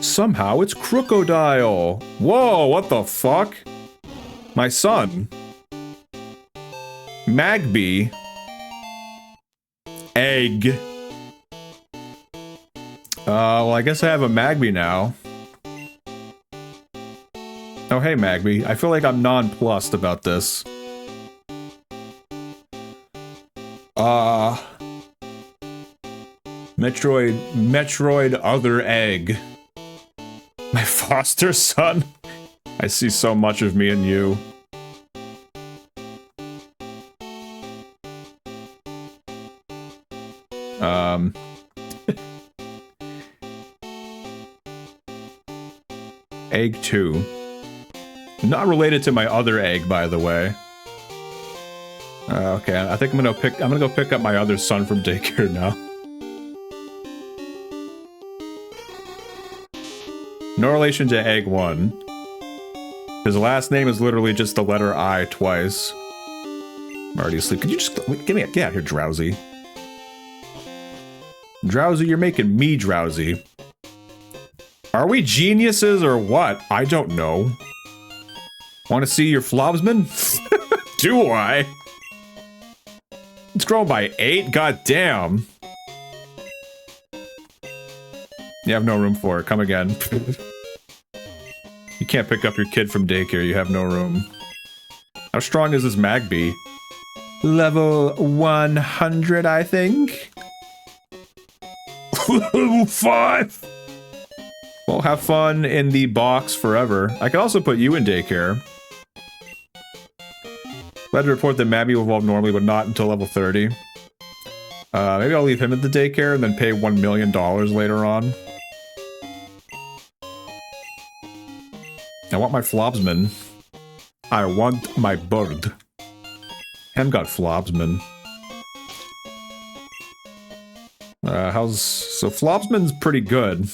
Somehow it's Crocodile. Whoa, what the fuck? My son. Magby. Egg. Well, I guess I have a Magby now. Oh, hey, Magby. I feel like I'm nonplussed about this. Metroid other egg. My foster son? I see so much of me in you. Egg 2. Not related to my other egg, by the way. Okay, I think I'm gonna go pick up my other son from daycare now. No relation to Egg 1. His last name is literally just the letter I twice. I'm already asleep. Could you just get out here, Drowsy? Drowsy, you're making me drowsy. Are we geniuses or what? I don't know. Want to see your flobsman? Do I? It's grown by 8? God damn. You have no room for it. Come again. You can't pick up your kid from daycare. You have no room. How strong is this Magby? Level 100, I think? Level 5! Well, have fun in the box forever. I can also put you in daycare. Glad to report that Magby will evolve normally, but not until level 30. Maybe I'll leave him at the daycare and then pay $1 million later on. I want my flobsman. I want my bird. Hem got flobsman. So flobsman's pretty good.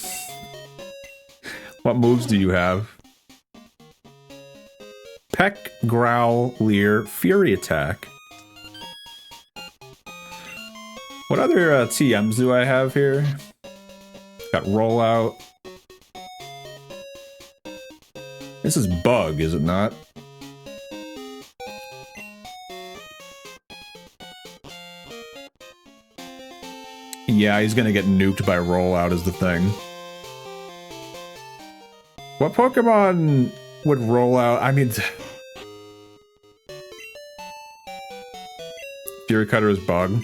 What moves do you have? Peck, Growl, Leer, Fury Attack. What other TMs do I have here? Got Rollout. This is Bug, is it not? Yeah, he's gonna get nuked by Rollout is the thing. What Pokemon would roll out? I mean... Fury Cutter is Bug.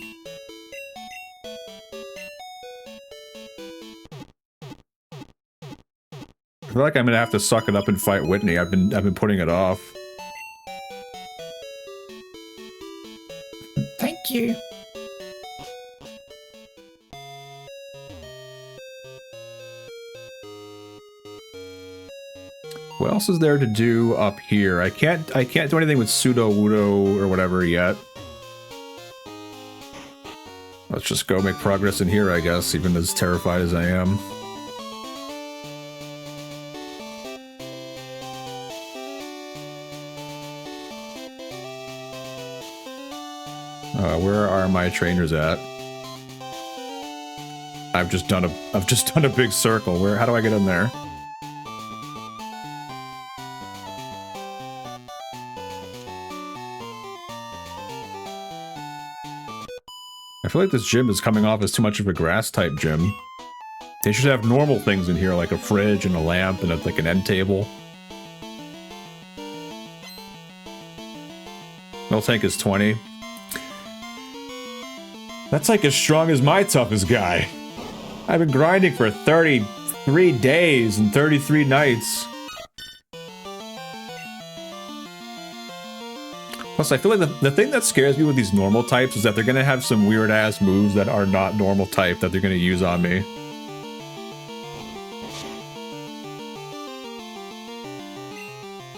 I feel like I'm gonna have to suck it up and fight Whitney. I've been putting it off. Thank you. What else is there to do up here? I can't do anything with Pseudo-Wudo or whatever yet. Let's just go make progress in here, I guess, even as terrified as I am. Where are my trainers at? I've just done a big circle. How do I get in there? I feel like this gym is coming off as too much of a grass-type gym. They should have normal things in here, like a fridge and a lamp and like an end table. Milk tank is 20. That's like as strong as my toughest guy. I've been grinding for 33 days and 33 nights. Plus, I feel like the thing that scares me with these normal types is that they're going to have some weird-ass moves that are not normal type that they're going to use on me.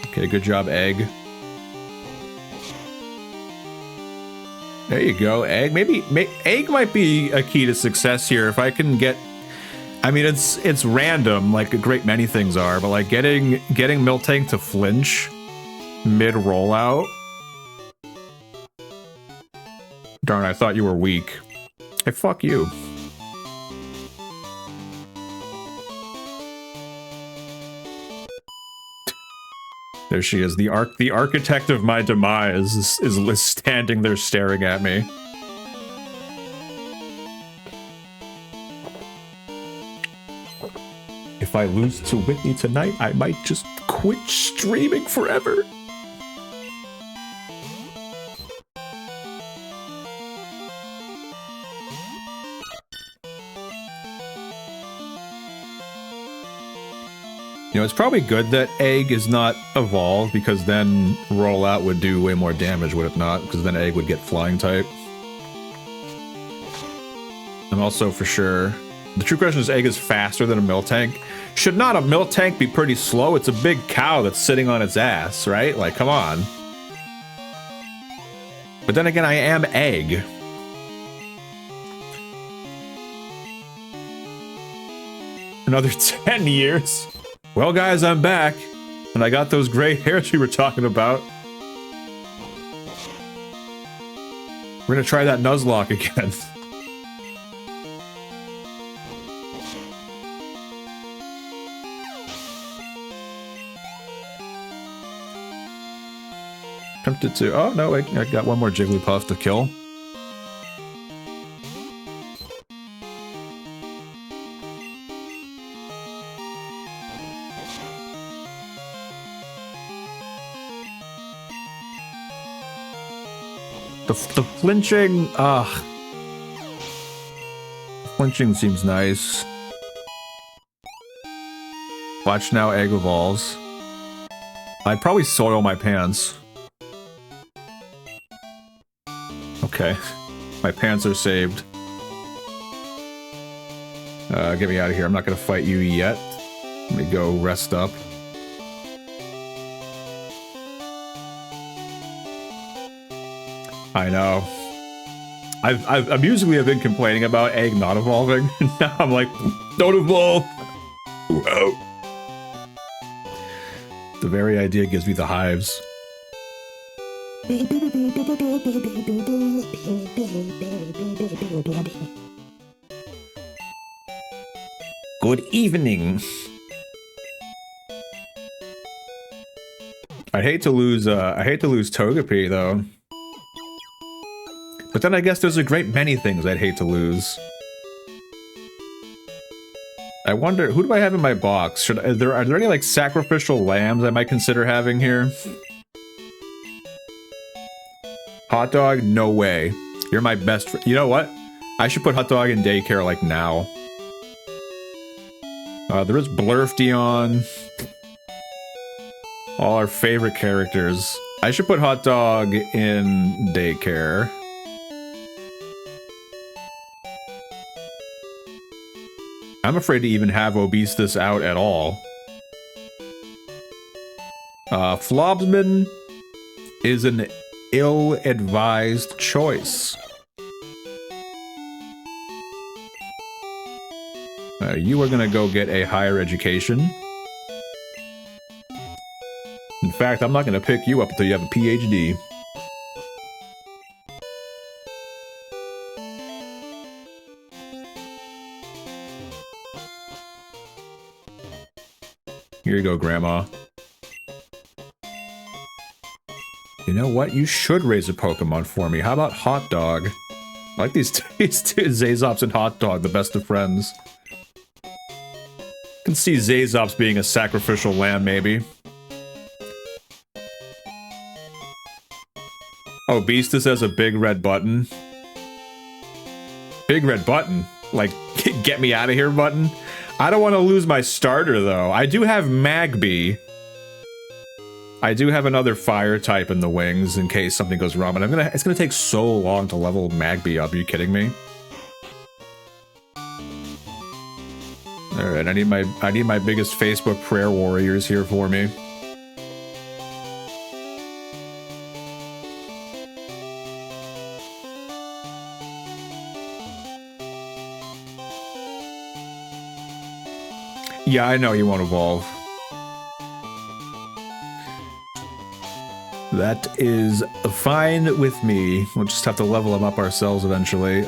Okay, good job, Egg. There you go, Egg. Maybe Egg might be a key to success here if I can get... I mean, it's random, like a great many things are, but like getting Miltank to flinch mid-rollout... Darn, I thought you were weak. Hey, fuck you. There she is. The architect of my demise is standing there staring at me. If I lose to Whitney tonight, I might just quit streaming forever. You know, it's probably good that Egg is not evolved, because then Rollout would do way more damage, would it not? Because then Egg would get Flying type. And also, for sure, the true question is, Egg is faster than a Miltank. Should not a Miltank be pretty slow? It's a big cow that's sitting on its ass, right? Like, come on. But then again, I am Egg. Another 10 years? Well, guys, I'm back, and I got those gray hairs we were talking about. We're gonna try that Nuzlocke again. Tempted to... Oh, no, I got one more Jigglypuff to kill. The flinching, flinching seems nice. Watch now, Egg evolves. I'd probably soil my pants. Okay, my pants are saved. Get me out of here. I'm not gonna fight you yet. Let me go rest up. I know. I've musically been complaining about Egg not evolving. Now I'm like, don't evolve. Whoa. The very idea gives me the hives. Good evening. I hate to lose Togepi though. But then I guess there's a great many things I'd hate to lose. I wonder, who do I have in my box? Are there any, like, sacrificial lambs I might consider having here? Hot Dog? No way. You're my best friend. You know what? I should put Hot Dog in daycare, like, now. There is Blurfdion. All our favorite characters. I should put Hot Dog in daycare. I'm afraid to even have Obestus out at all. Flobsman is an ill-advised choice. You are gonna go get a higher education. In fact, I'm not gonna pick you up until you have a PhD. Here you go, Grandma. You know what? You should raise a Pokemon for me. How about Hot Dog? I like these two Zazops and Hot Dog, the best of friends. I can see Zazops being a sacrificial lamb, maybe. Oh, Beastus has a big red button. Big red button? Like, get me out of here button? I don't want to lose my starter, though. I do have Magby. I do have another fire type in the wings in case something goes wrong, but it's gonna take so long to level Magby up. Are you kidding me? All right, I need my biggest Facebook prayer warriors here for me. Yeah, I know he won't evolve. That is fine with me. We'll just have to level him up ourselves eventually. Do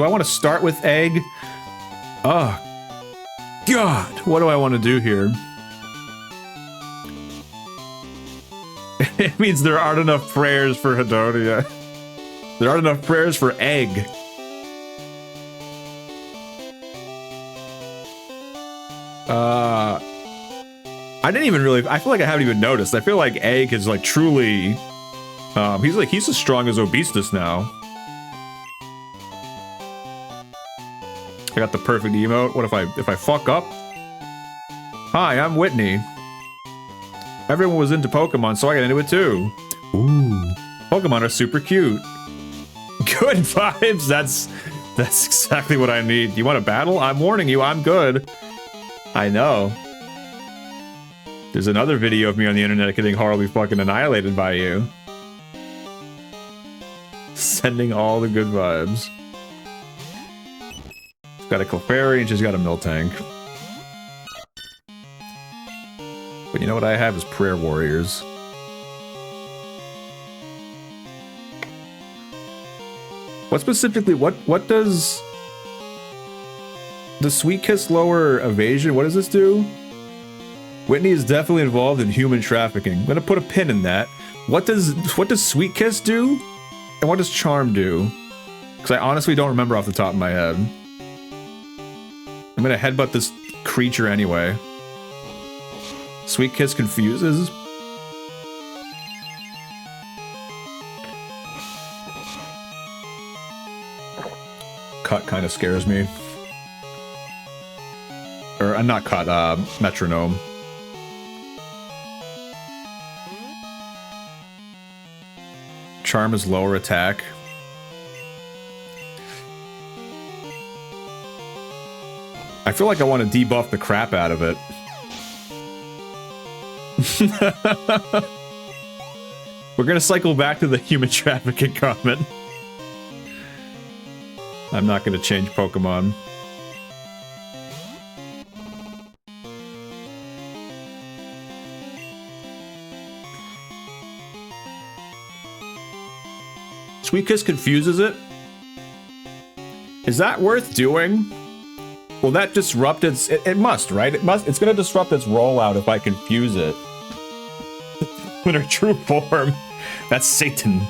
I want to start with egg? Oh, God. What do I want to do here? It means there aren't enough prayers for Hedonia. There aren't enough prayers for egg. I didn't even really, I feel like I haven't even noticed. I feel like egg is like truly, he's as strong as Obestus now. I got the perfect emote. What if I fuck up? Hi, I'm Whitney. Everyone was into Pokemon, so I got into it too. Ooh. Pokemon are super cute. Good vibes. That's exactly what I need. You want to battle? I'm warning you, I'm good. I know. There's another video of me on the internet getting horribly fucking annihilated by you. Sending all the good vibes. She's got a Clefairy and she's got a Miltank. But you know what I have is Prayer Warriors. What specifically, what does... the Sweet Kiss lower evasion? What does this do? Whitney is definitely involved in human trafficking. I'm gonna put a pin in that. What does Sweet Kiss do? And what does Charm do? Because I honestly don't remember off the top of my head. I'm gonna headbutt this creature anyway. Sweet Kiss confuses? Cut kind of scares me. Or, not cut, metronome. Charm is lower attack. I feel like I want to debuff the crap out of it. We're gonna cycle back to the human trafficking comment. I'm not gonna change Pokemon. Sweet Kiss confuses it? Is that worth doing? Will that disrupt its... It must, right? It's gonna disrupt its rollout if I confuse it. In her true form. That's Satan.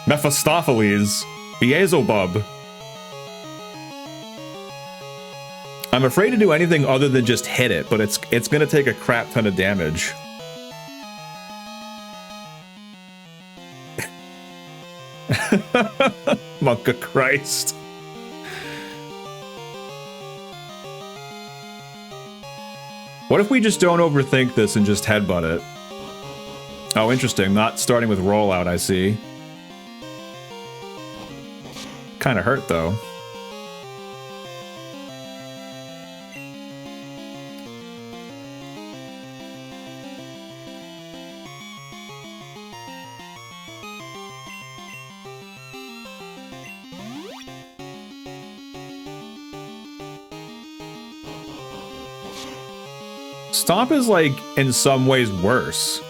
Mephistopheles. Beelzebub. I'm afraid to do anything other than just hit it, but it's gonna take a crap ton of damage. Monk of Christ. What if we just don't overthink this and just headbutt it? Oh, interesting. Not starting with rollout, I see. Kinda hurt, though. Stomp is, like, in some ways worse.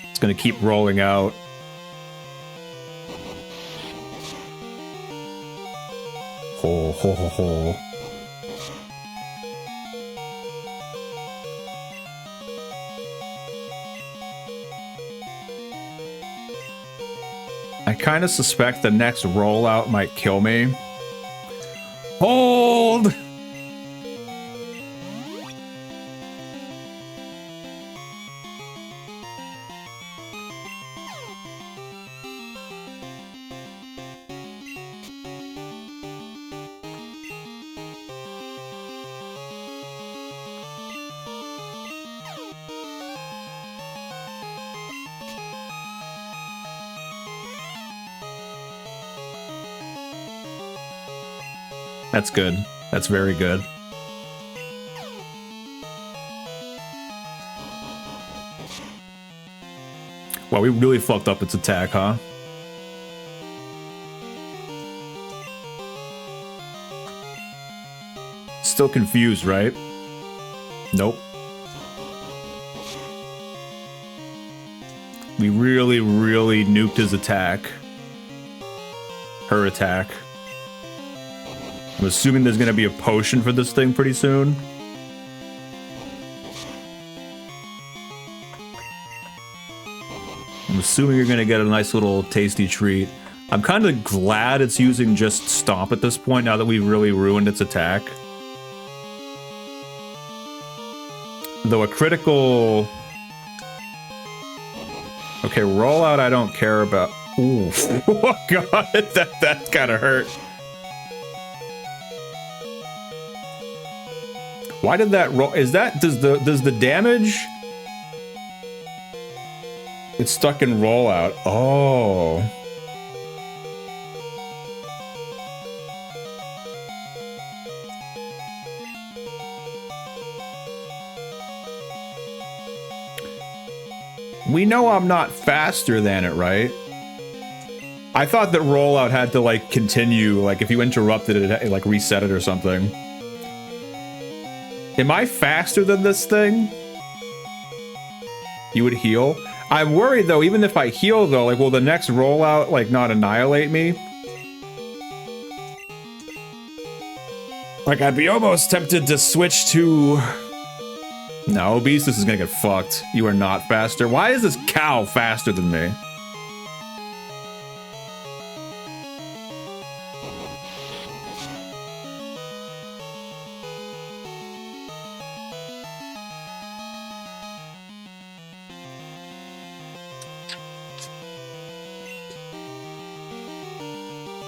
It's gonna keep rolling out. Ho, ho, ho, ho. I kind of suspect the next rollout might kill me. Hold! That's good. That's very good. Wow, we really fucked up its attack, huh? Still confused, right? Nope. We really, really nuked his attack. Her attack. I'm assuming there's gonna be a potion for this thing pretty soon. I'm assuming you're gonna get a nice little tasty treat. I'm kind of glad it's using just Stomp at this point, now that we've really ruined its attack. Though a critical... Okay, rollout I don't care about. Ooh, oh god, that kind of hurt. Why did that roll? Is that, does the damage... It's stuck in rollout. Oh. We know I'm not faster than it, right? I thought that rollout had to, like, continue, like, if you interrupted it, like, reset it or something. Am I faster than this thing? You would heal? I'm worried, though, even if I heal, though, like, will the next rollout, like, not annihilate me? Like, I'd be almost tempted to switch to... No, Beastus is gonna get fucked. You are not faster. Why is this cow faster than me?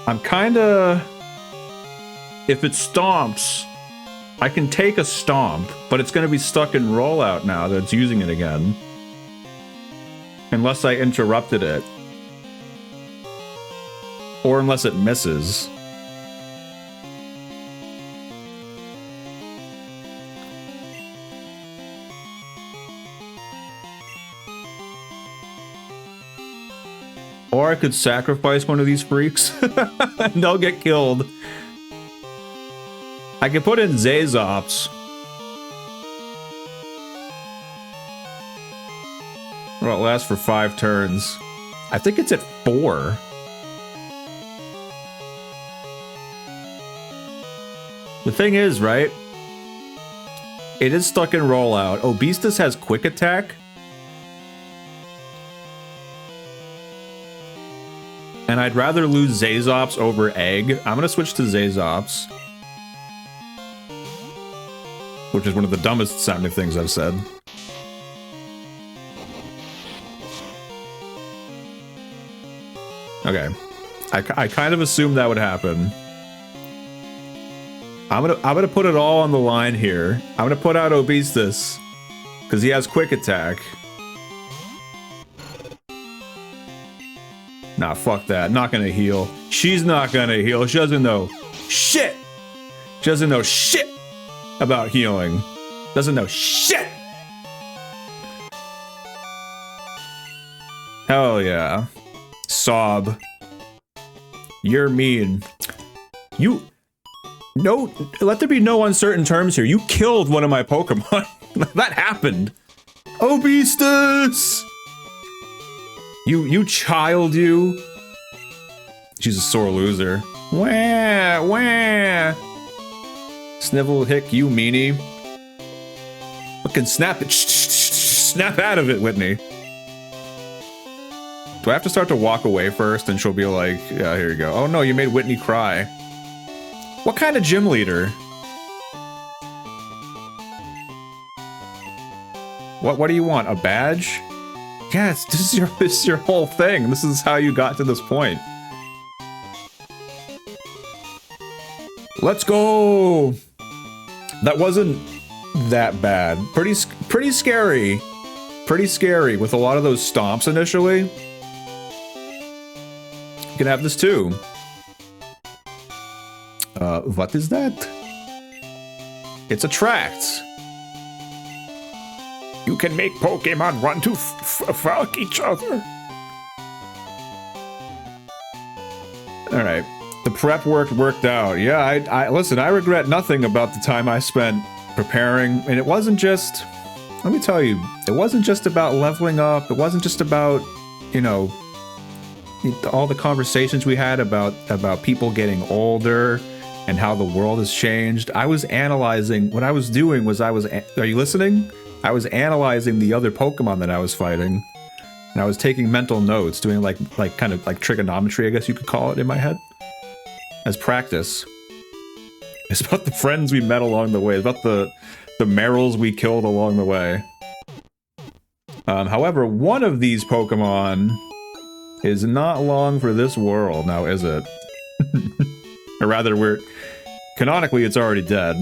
I'm kinda... If it stomps, I can take a stomp, but it's gonna be stuck in rollout now that it's using it again. Unless I interrupted it. Or unless it misses. Or I could sacrifice one of these freaks and they'll get killed. I could put in Zazops. Well, it lasts for 5 turns. I think it's at 4. The thing is, right? It is stuck in rollout. Oh, Beastus has quick attack? And I'd rather lose Zazops over Egg. I'm gonna switch to Zazops. Which is one of the dumbest sounding things I've said. Okay. I kind of assumed that would happen. I'm gonna put it all on the line here. I'm gonna put out Obestus. Because he has quick attack. Nah, fuck that. Not gonna heal. She's not gonna heal. She doesn't know shit. She doesn't know shit about healing. Doesn't know shit. Hell yeah. Sob. You're mean. You... No... Let there be no uncertain terms here. You killed one of my Pokemon. That happened. Obestus! You child, you. She's a sore loser. Wah, wah. Snivel hick, you meanie. Fucking snap it. Snap out of it, Whitney. Do I have to start to walk away first and she'll be like, yeah, here you go. Oh no, you made Whitney cry. What kind of gym leader? What do you want? A badge? Yes, this is your whole thing. This is how you got to this point. Let's go! That wasn't that bad. Pretty scary. Pretty scary with a lot of those stomps initially. You can have this too. What is that? It's a tract. You can make Pokemon want to fuck each other. Alright. The prep worked out. Yeah, I listen, I regret nothing about the time I spent preparing. And it wasn't just... Let me tell you, it wasn't just about leveling up. It wasn't just about, you know, all the conversations we had about people getting older and how the world has changed. I was analyzing, what I was doing was are you listening? I was analyzing the other Pokemon that I was fighting, and I was taking mental notes, doing like kind of like trigonometry, I guess you could call it, in my head, as practice. It's about the friends we met along the way. It's about the Merrills we killed along the way. However, one of these Pokemon is not long for this world, now is it? Or rather, canonically, it's already dead.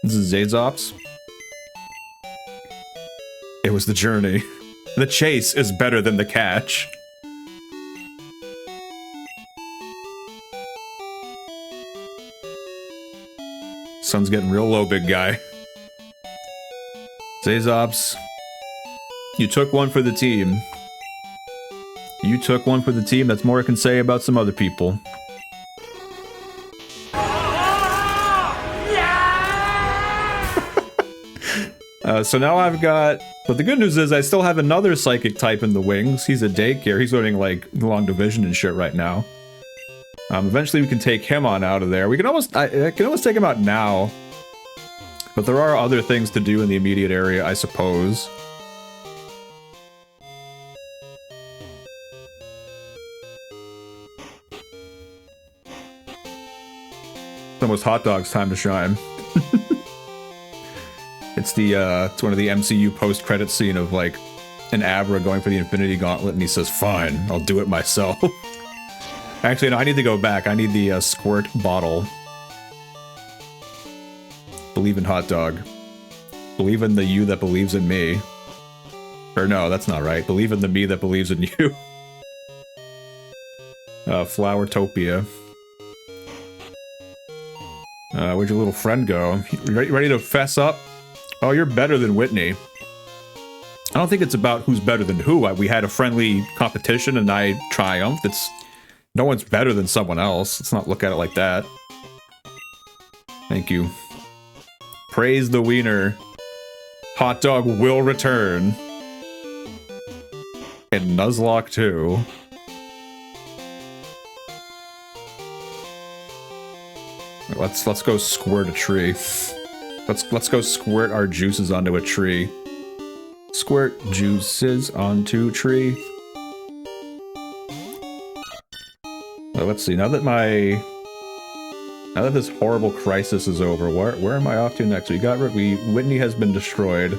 This is Zazops. It was the journey. The chase is better than the catch. Sun's getting real low, big guy. Zazops, you took one for the team. You took one for the team. That's more I can say about some other people. So now I've got... But the good news is I still have another psychic type in the wings. He's a daycare. He's learning, like, long division and shit right now. Eventually we can take him on out of there. We can almost... I can almost take him out now. But there are other things to do in the immediate area, I suppose. It's almost Hot Dog's time to shine. It's one of the MCU post-credit scene of, like, an Abra going for the Infinity Gauntlet, and he says, "Fine, I'll do it myself." Actually, no, I need to go back. I need the squirt bottle. Believe in Hot Dog. Believe in the you that believes in me. Or no, that's not right. Believe in the me that believes in you. Flowertopia. Where'd your little friend go? Ready to fess up? Oh, you're better than Whitney. I don't think it's about who's better than who. We had a friendly competition and I triumphed. No one's better than someone else. Let's not look at it like that. Thank you. Praise the wiener. Hot Dog will return. And Nuzlocke too. Let's go squirt a tree. Let's go squirt our juices onto a tree. Squirt juices onto tree. Well, let's see. Now that this horrible crisis is over, where am I off to next? Whitney has been destroyed.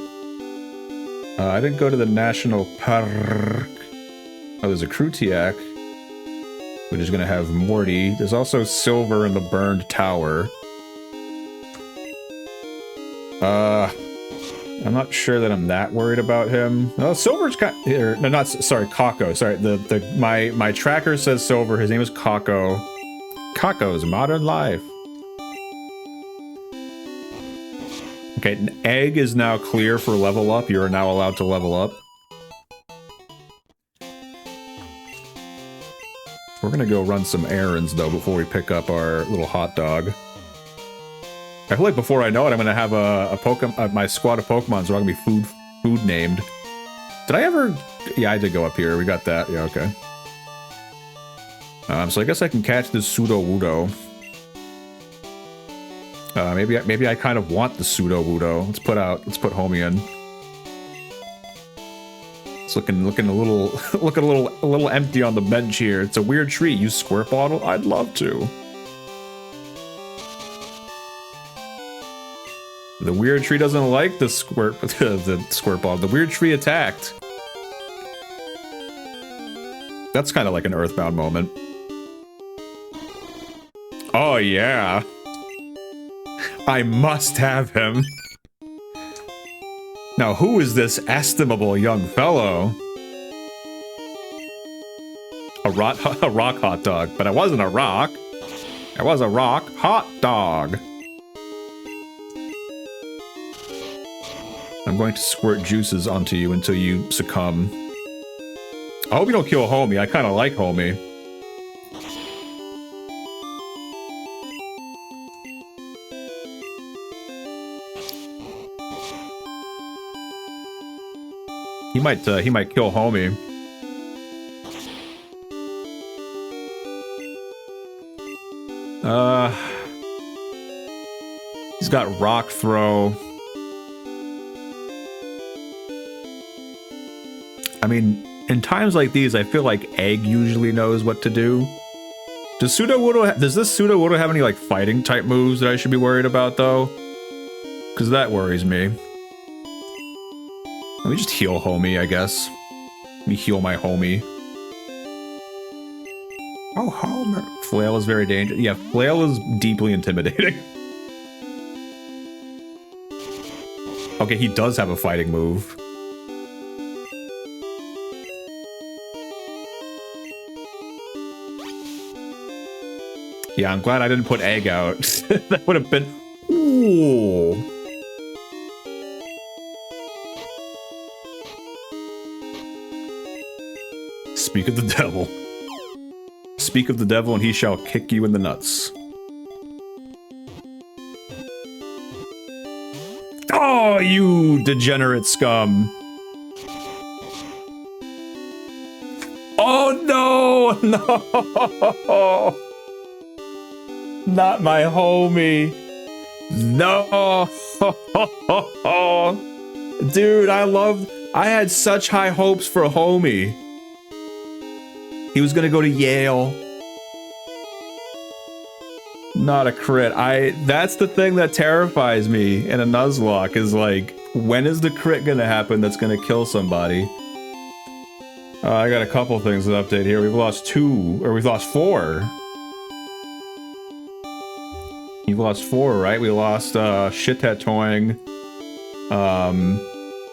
I didn't go to the national park. Oh, there's a Krutiak, which is gonna have Morty. There's also Silver in the burned tower. I'm not sure that I'm that worried about him. Oh, Silver's Kako. Sorry, my tracker says Silver. His name is Kako. Kako's Modern Life. Okay, Egg is now clear for level up. You are now allowed to level up. We're gonna go run some errands though before we pick up our little hot dog. I feel like before I know it, I'm gonna have a Pokemon. My squad of Pokemons are all gonna be food named. Did I ever? Yeah, I did go up here. We got that. Yeah, okay. So I guess I can catch this Sudowoodo. Maybe I kind of want the Sudowoodo. Let's put Homie in. It's looking a little empty on the bench here. It's a weird tree. Use squirt bottle? I'd love to. The weird tree doesn't like the squirt bottle. The weird tree attacked. That's kind of like an Earthbound moment. Oh yeah. I must have him. Now, who is this estimable young fellow? A rock hot dog, but I wasn't a rock. I was a rock hot dog. I'm going to squirt juices onto you until you succumb. I hope you don't kill Homie. I kind of like Homie. He might kill Homie. He's got Rock Throw. I mean, in times like these, I feel like Egg usually knows what to do. Does this Pseudo-Wudo have any, like, fighting type moves that I should be worried about, though? Because that worries me. Let me just heal Homie, I guess. Let me heal my Homie. Oh, Homer. Flail is very dangerous. Yeah, Flail is deeply intimidating. Okay, he does have a fighting move. Yeah, I'm glad I didn't put Egg out. That would have been... Ooh. Speak of the devil. Speak of the devil and he shall kick you in the nuts. Oh, you degenerate scum. Oh, no! No! Not my Homie. No! Dude, I had such high hopes for Homie. He was gonna go to Yale. Not a crit. That's the thing that terrifies me in a Nuzlocke, is like, when is the crit gonna happen that's gonna kill somebody? I got a couple things to update here. We've lost 4. You've lost 4, right? We lost Shit-Tattooing,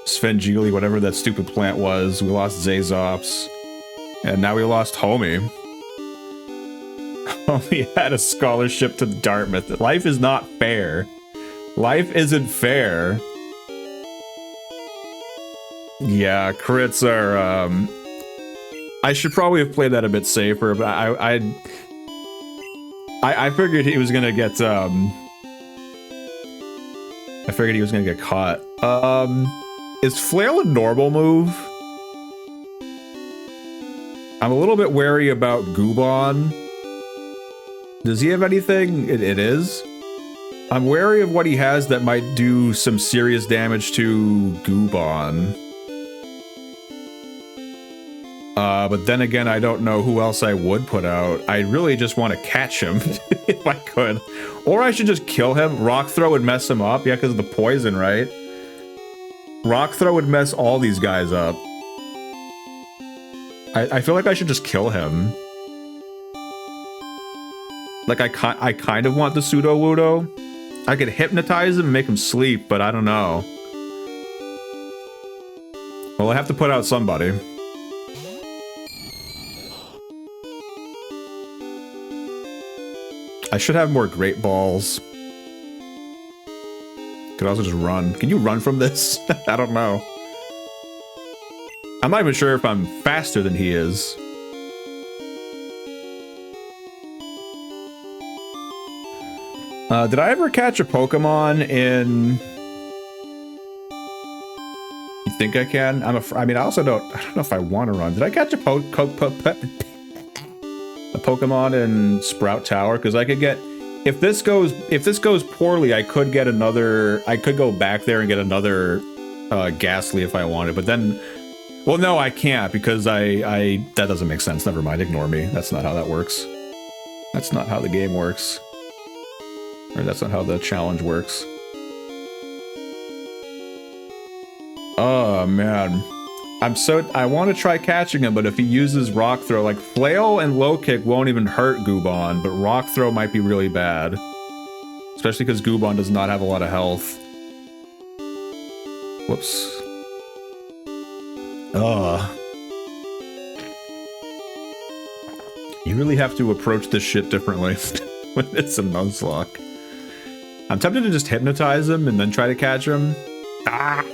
Svengili, whatever that stupid plant was. We lost Zazops. And now we lost Homie. Homie had a scholarship to Dartmouth. Life is not fair. Life isn't fair. Yeah, crits are, I should probably have played that a bit safer, but I figured he was gonna get, I figured he was gonna get caught. Is Flail a normal move? I'm a little bit wary about Goobon. Does he have anything? It is. I'm wary of what he has that might do some serious damage to Goobon. But then again, I don't know who else I would put out. I really just want to catch him, if I could. Or I should just kill him. Rock Throw would mess him up. Yeah, because of the poison, right? Rock Throw would mess all these guys up. I feel like I should just kill him. Like, I kind of want the Pseudo-Wudo. I could hypnotize him and make him sleep, but I don't know. Well, I have to put out somebody. I should have more Great Balls. Could also just run. Can you run from this? I don't know. I'm not even sure if I'm faster than he is. Did I ever catch a Pokemon in... You think I can? I mean, I also don't know if I want to run. Did I catch a Pokemon in Sprout Tower? Because I could get... If this goes poorly, I could get another... I could go back there and get another Ghastly if I wanted, but then... Well, no, I can't, because that doesn't make sense. Never mind, ignore me. That's not how that works. That's not how the game works. Or that's not how the challenge works. Oh, man. I want to try catching him, but if he uses Rock Throw, like, Flail and Low Kick won't even hurt Goobon, but Rock Throw might be really bad. Especially because Goobon does not have a lot of health. Whoops. You really have to approach this shit differently when it's a Nuzlocke. I'm tempted to just hypnotize him and then try to catch him. Ah!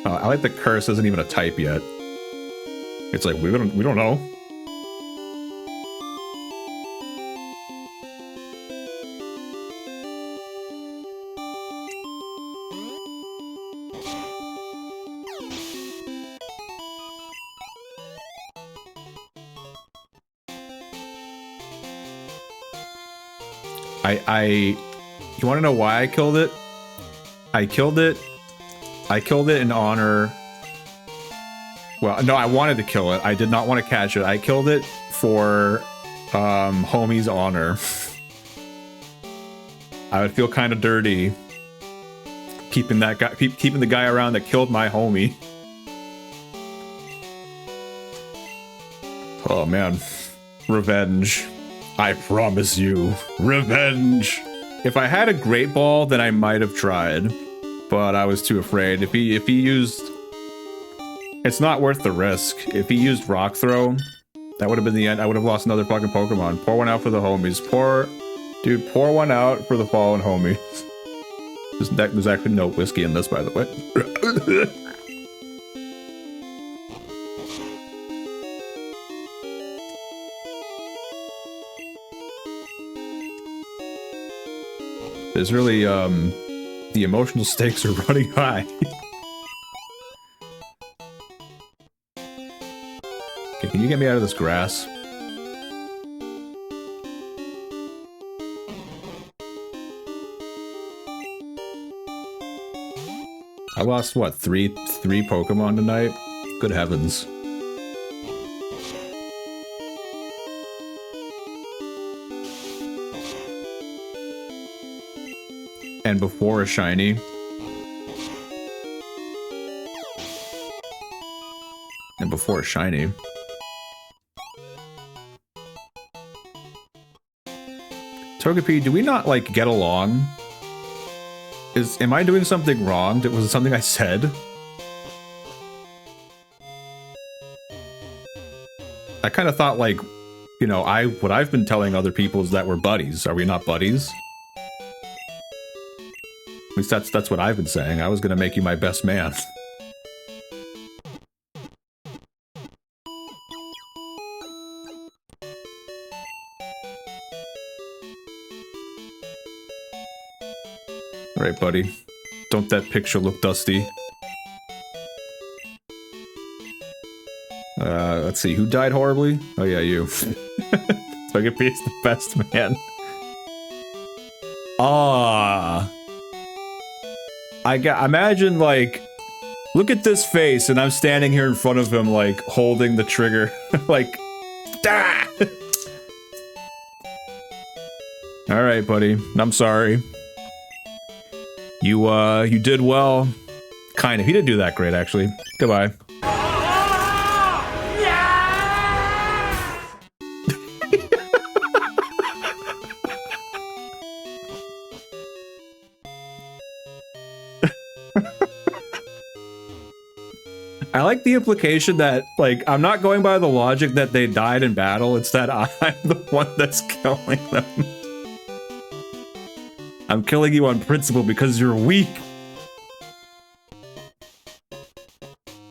I like the curse isn't even a type yet. It's like we don't know. You want to know why I killed it? I killed it in honor. Well, no, I wanted to kill it. I did not want to catch it. I killed it for homie's honor. I would feel kind of dirty keeping that guy, keeping the guy around that killed my homie. Oh man, revenge. I promise you, revenge. If I had a great ball, then I might have tried, but I was too afraid. If he used, it's not worth the risk. If he used rock throw, that would have been the end. I would have lost another fucking Pokemon. Pour one out for the homies. Pour one out for the fallen homies. There's actually no whiskey in this, by the way. There's really, the emotional stakes are running high. Okay, can you get me out of this grass? I lost, what, three Pokemon tonight? Good heavens. And before a shiny. And before a shiny. Togepi, do we not, like, get along? Am I doing something wrong? Was it something I said? I kind of thought, like, you know, what I've been telling other people is that we're buddies. Are we not buddies? At least that's what I've been saying. I was gonna make you my best man. Alright, buddy. Don't that picture look dusty? Let's see. Who died horribly? Oh yeah, you. Togepi is the best man. Ah. Imagine, like, look at this face, and I'm standing here in front of him, like, holding the trigger, like, ah! Alright, buddy. I'm sorry. You did well. Kind of. He didn't do that great, actually. Goodbye. I like the implication that, like, I'm not going by the logic that they died in battle, it's that I'm the one that's killing them. I'm killing you on principle because you're weak.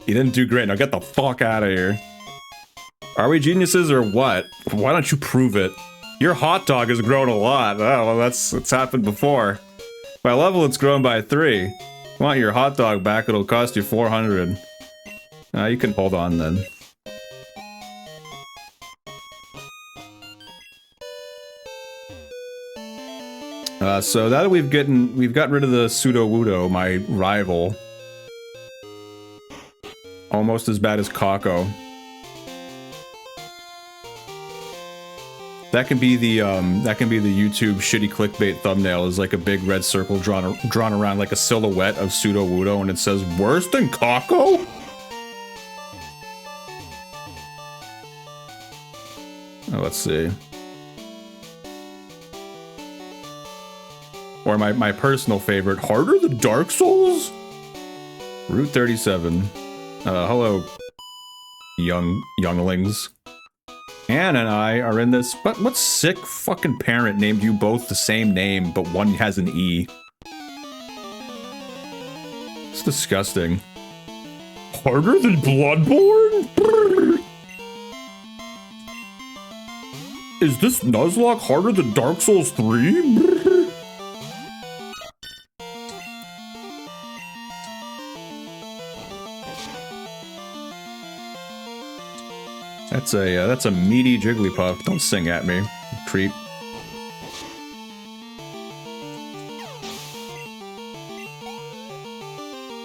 You didn't do great, now get the fuck out of here. Are we geniuses or what? Why don't you prove it? Your hot dog has grown a lot. Oh, well, it's happened before. By level, it's grown by 3. You want your hot dog back, it'll cost you 400. You can hold on then. So now that we've gotten rid of the Pseudo-Wudo, my rival. Almost as bad as Kako. That can be the YouTube shitty clickbait thumbnail, is like a big red circle drawn around like a silhouette of Pseudo-Wudo, and it says, "Worse than Kako?" Oh, let's see. Or my personal favorite, harder than Dark Souls? Route 37. Hello, younglings. Anne and I are in this. But what sick fucking parent named you both the same name, but one has an E? It's disgusting. Harder than Bloodborne? Is this Nuzlocke harder than Dark Souls 3? That's a meaty Jigglypuff. Don't sing at me, you creep.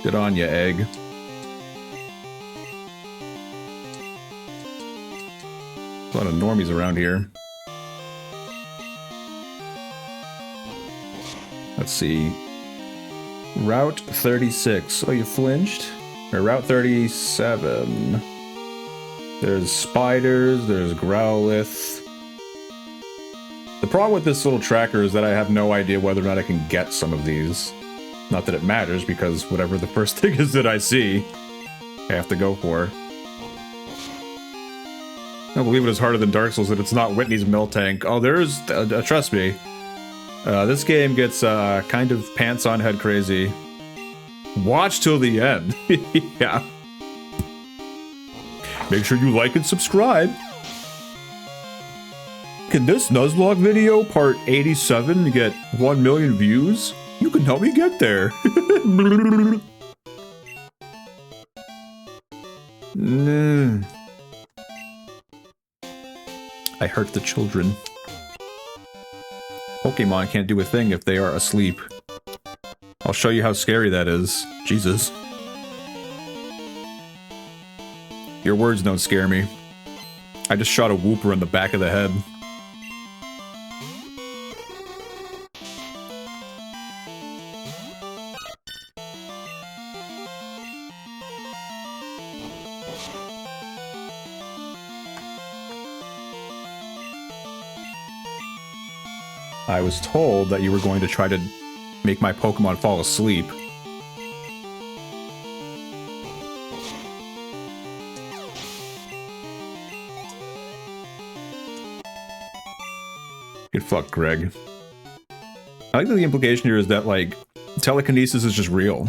Good on ya, egg. A lot of normies around here. Let's see. Route 36. Oh, you flinched? Or Route 37. There's spiders, there's Growlithe. The problem with this little tracker is that I have no idea whether or not I can get some of these. Not that it matters, because whatever the first thing is that I see, I have to go for. I believe it is harder than Dark Souls that it's not Whitney's Miltank. Oh, there's... trust me. This game gets kind of pants on head crazy. Watch till the end. Yeah. Make sure you like and subscribe. Can this Nuzlocke video, part 87, get 1 million views? You can help me get there. I hurt the children. Pokemon can't do a thing if they are asleep. I'll show you how scary that is. Jesus. Your words don't scare me. I just shot a Wooper in the back of the head. I was told that you were going to try to make my Pokemon fall asleep. Good fuck, Greg. I like that the implication here is that, like, telekinesis is just real.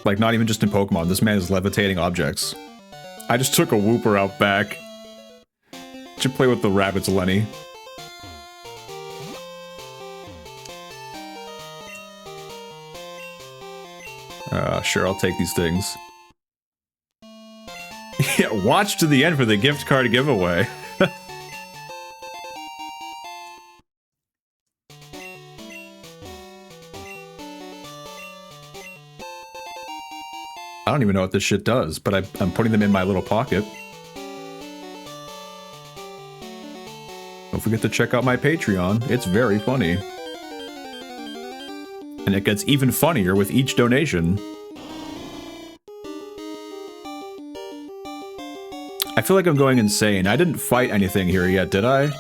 Like, not even just in Pokemon. This man is levitating objects. I just took a Wooper out back. Should play with the rabbits, Lenny. Sure, I'll take these things. Yeah, watch to the end for the gift card giveaway. I don't even know what this shit does, but I'm putting them in my little pocket. Don't forget to check out my Patreon. It's very funny. And it gets even funnier with each donation. I feel like I'm going insane. I didn't fight anything here yet, did I?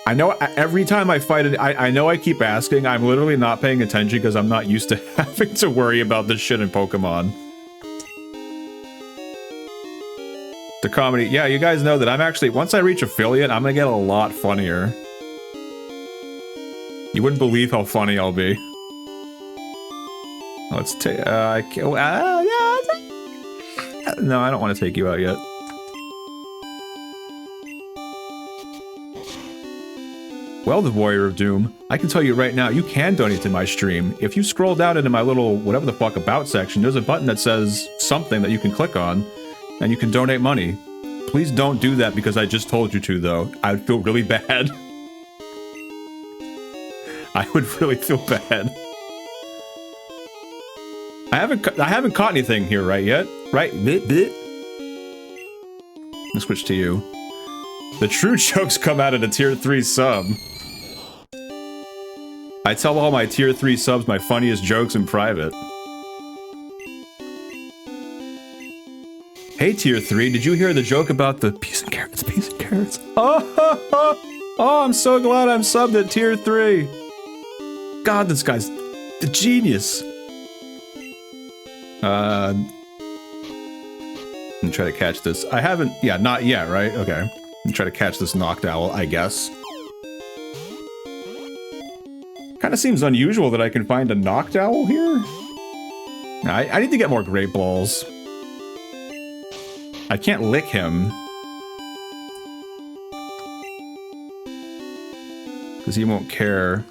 I know every time I fight it, I know I keep asking. I'm literally not paying attention because I'm not used to having to worry about this shit in Pokemon. The comedy. Yeah, you guys know that I'm actually, once I reach affiliate, I'm gonna get a lot funnier. You wouldn't believe how funny I'll be. Let's take, no, I don't want to take you out yet. Well, the Warrior of Doom, I can tell you right now, you can donate to my stream. If you scroll down into my little whatever the fuck about section, there's a button that says something that you can click on, and you can donate money. Please don't do that because I just told you to, though. I would feel really bad. I would really feel bad. I haven't caught anything here right yet, right? Let's switch to you. The true jokes come out at a tier 3 sub. I tell all my tier 3 subs my funniest jokes in private. Hey tier 3, did you hear the joke about the peas and carrots, peas and carrots? Oh, I'm so glad I'm subbed at tier 3. God, this guy's the genius. And try to catch this. I haven't, yeah, not yet, right? Okay. And try to catch this Noctowl, I guess. Kind of seems unusual that I can find a Noctowl here. I need to get more Great Balls. I can't lick him. Because he won't care.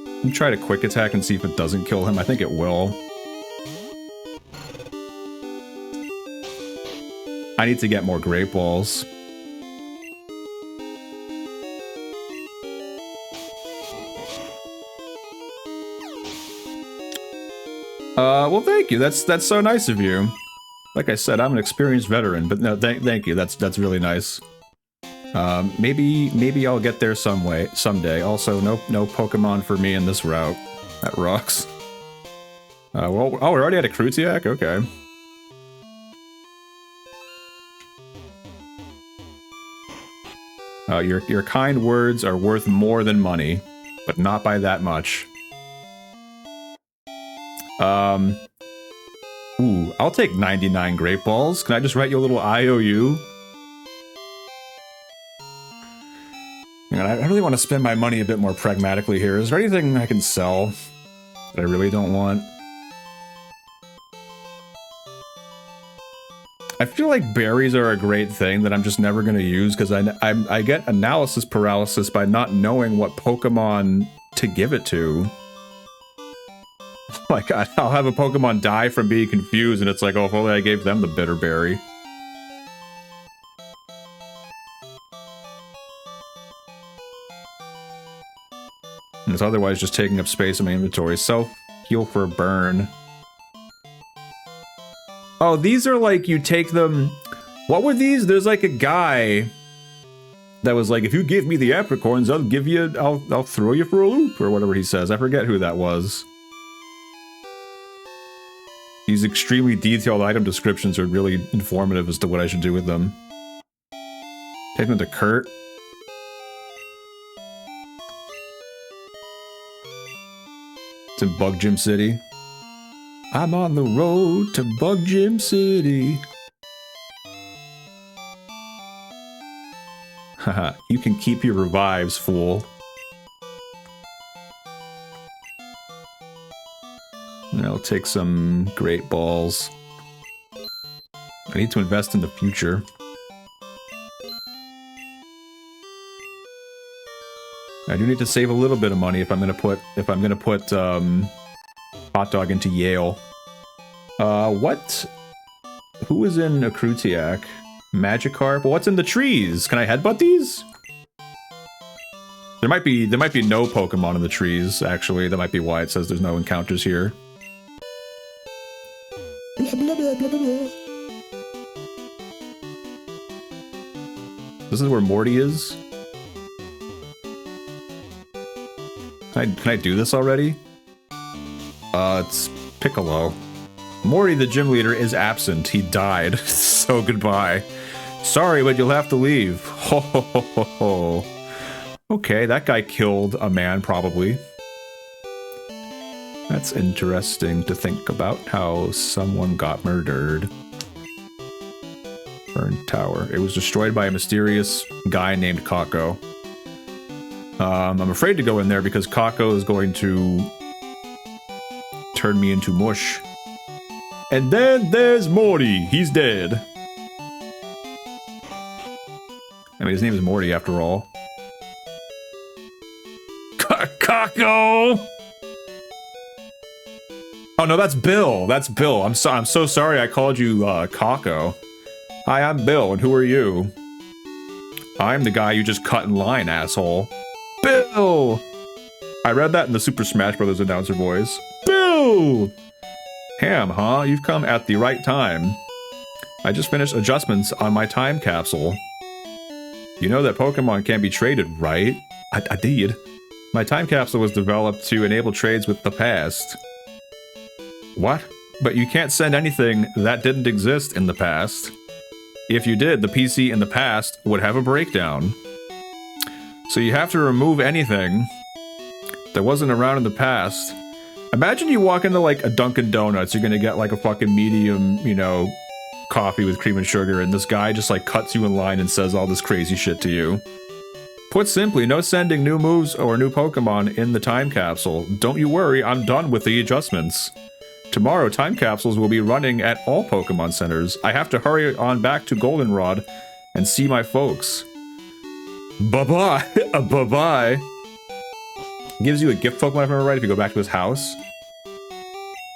Let me try to quick attack and see if it doesn't kill him. I think it will. I need to get more Great Balls. Well, thank you. That's so nice of you. Like I said, I'm an experienced veteran, but no, thank you. That's really nice. Maybe I'll get there someday. Also, no Pokemon for me in this route. That rocks. Well, oh, we're already at a Krutiak? Okay. Your kind words are worth more than money, but not by that much. Ooh, I'll take 99 Great Balls. Can I just write you a little IOU? And I really want to spend my money a bit more pragmatically here. Is there anything I can sell that I really don't want? I feel like berries are a great thing that I'm just never going to use because I get analysis paralysis by not knowing what Pokemon to give it to. Like, I'll have a Pokemon die from being confused, and it's like, oh, if only I gave them the bitter berry. And it's otherwise just taking up space in my inventory. Self-heal for a burn. Oh, these are like, you take them... What were these? There's like a guy that was like, if you give me the apricorns, I'll throw you for a loop, or whatever he says. I forget who that was. These extremely detailed item descriptions are really informative as to what I should do with them. Take them to Kurt. It's in Bug Gym City. I'm on the road to Bug Gym City. Haha, you can keep your revives, fool. And I'll take some Great Balls. I need to invest in the future. I do need to save a little bit of money if I'm gonna put Hot Dog into Yale. What? Who is in a Krutiak? Magikarp? Well, what's in the trees? Can I headbutt these? There might be no Pokemon in the trees, actually. That might be why it says there's no encounters here. Blah, blah, blah, blah, blah. This is where Morty is? Can I do this already? It's Piccolo. Morty, the gym leader, is absent. He died. So goodbye. Sorry, but you'll have to leave. Ho ho ho ho ho. Okay, that guy killed a man, probably. That's interesting to think about how someone got murdered. Burned tower. It was destroyed by a mysterious guy named Kako. I'm afraid to go in there because Kako is going to turn me into mush. And then there's Morty. He's dead. I mean, his name is Morty after all. Kako! Oh no, that's Bill. That's Bill. I'm so sorry I called you Kako. Hi, I'm Bill, and who are you? I'm the guy you just cut in line, asshole. Bill! I read that in the Super Smash Bros. Announcer voice. Bill! Ham, huh? You've come at the right time. I just finished adjustments on my time capsule. You know that Pokemon can't be traded, right? I did. My time capsule was developed to enable trades with the past. What? But you can't send anything that didn't exist in the past. If you did, the PC in the past would have a breakdown. So you have to remove anything that wasn't around in the past Imagine you walk into like a Dunkin' Donuts, you're gonna get like a fucking medium, you know, coffee with cream and sugar, and this guy just like cuts you in line and says all this crazy shit to you. Put simply, no sending new moves or new Pokemon in the time capsule. Don't you worry, I'm done with the adjustments. Tomorrow, time capsules will be running at all Pokemon centers. I have to hurry on back to Goldenrod and see my folks. Bye-bye. Bye-bye. Gives you a gift Pokemon, if I remember right, if you go back to his house.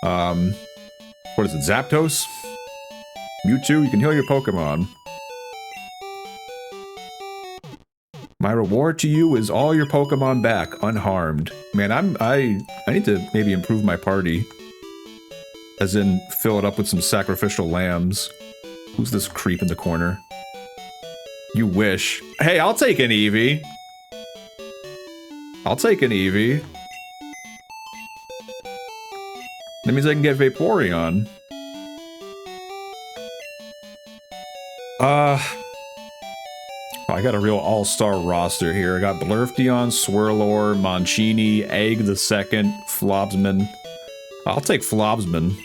What is it, Zapdos? Mewtwo, you can heal your Pokemon. My reward to you is all your Pokemon back, unharmed. Man, I need to maybe improve my party. As in, fill it up with some sacrificial lambs. Who's this creep in the corner? You wish. Hey, I'll take an Eevee. I'll take an Eevee. That means I can get Vaporeon. I got a real all-star roster here. I got Blurfdeon, Swirlor, Monchini, Egg the Second, Flobsman. I'll take Flobsman.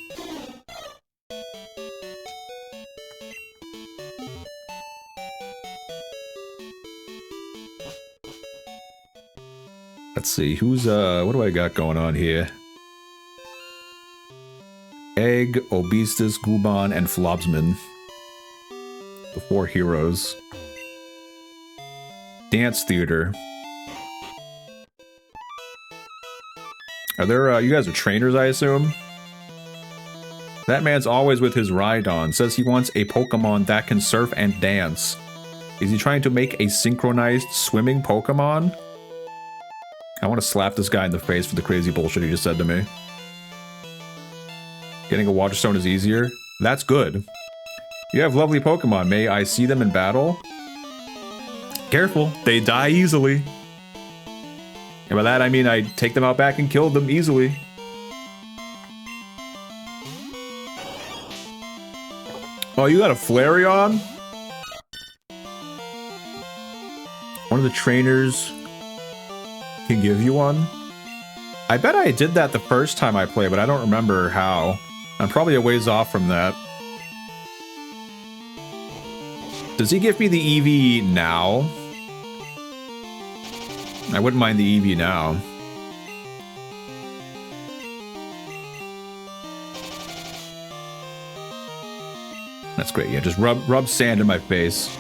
Let's see, who's, what do I got going on here? Egg, Obestus, Gubon, and Flobsman. The 4 heroes. Dance Theater. Are there, you guys are trainers, I assume? That man's always with his Rhydon. Says he wants a Pokemon that can surf and dance. Is he trying to make a synchronized swimming Pokemon? I want to slap this guy in the face for the crazy bullshit he just said to me. Getting a Water Stone is easier? That's good. You have lovely Pokemon. May I see them in battle? Careful, they die easily. And by that I mean I take them out back and kill them easily. Oh, you got a Flareon? One of the trainers can give you one? I bet I did that the first time I played, but I don't remember how. I'm probably a ways off from that. Does he give me the Eevee now? I wouldn't mind the Eevee now. That's great, yeah, just rub sand in my face.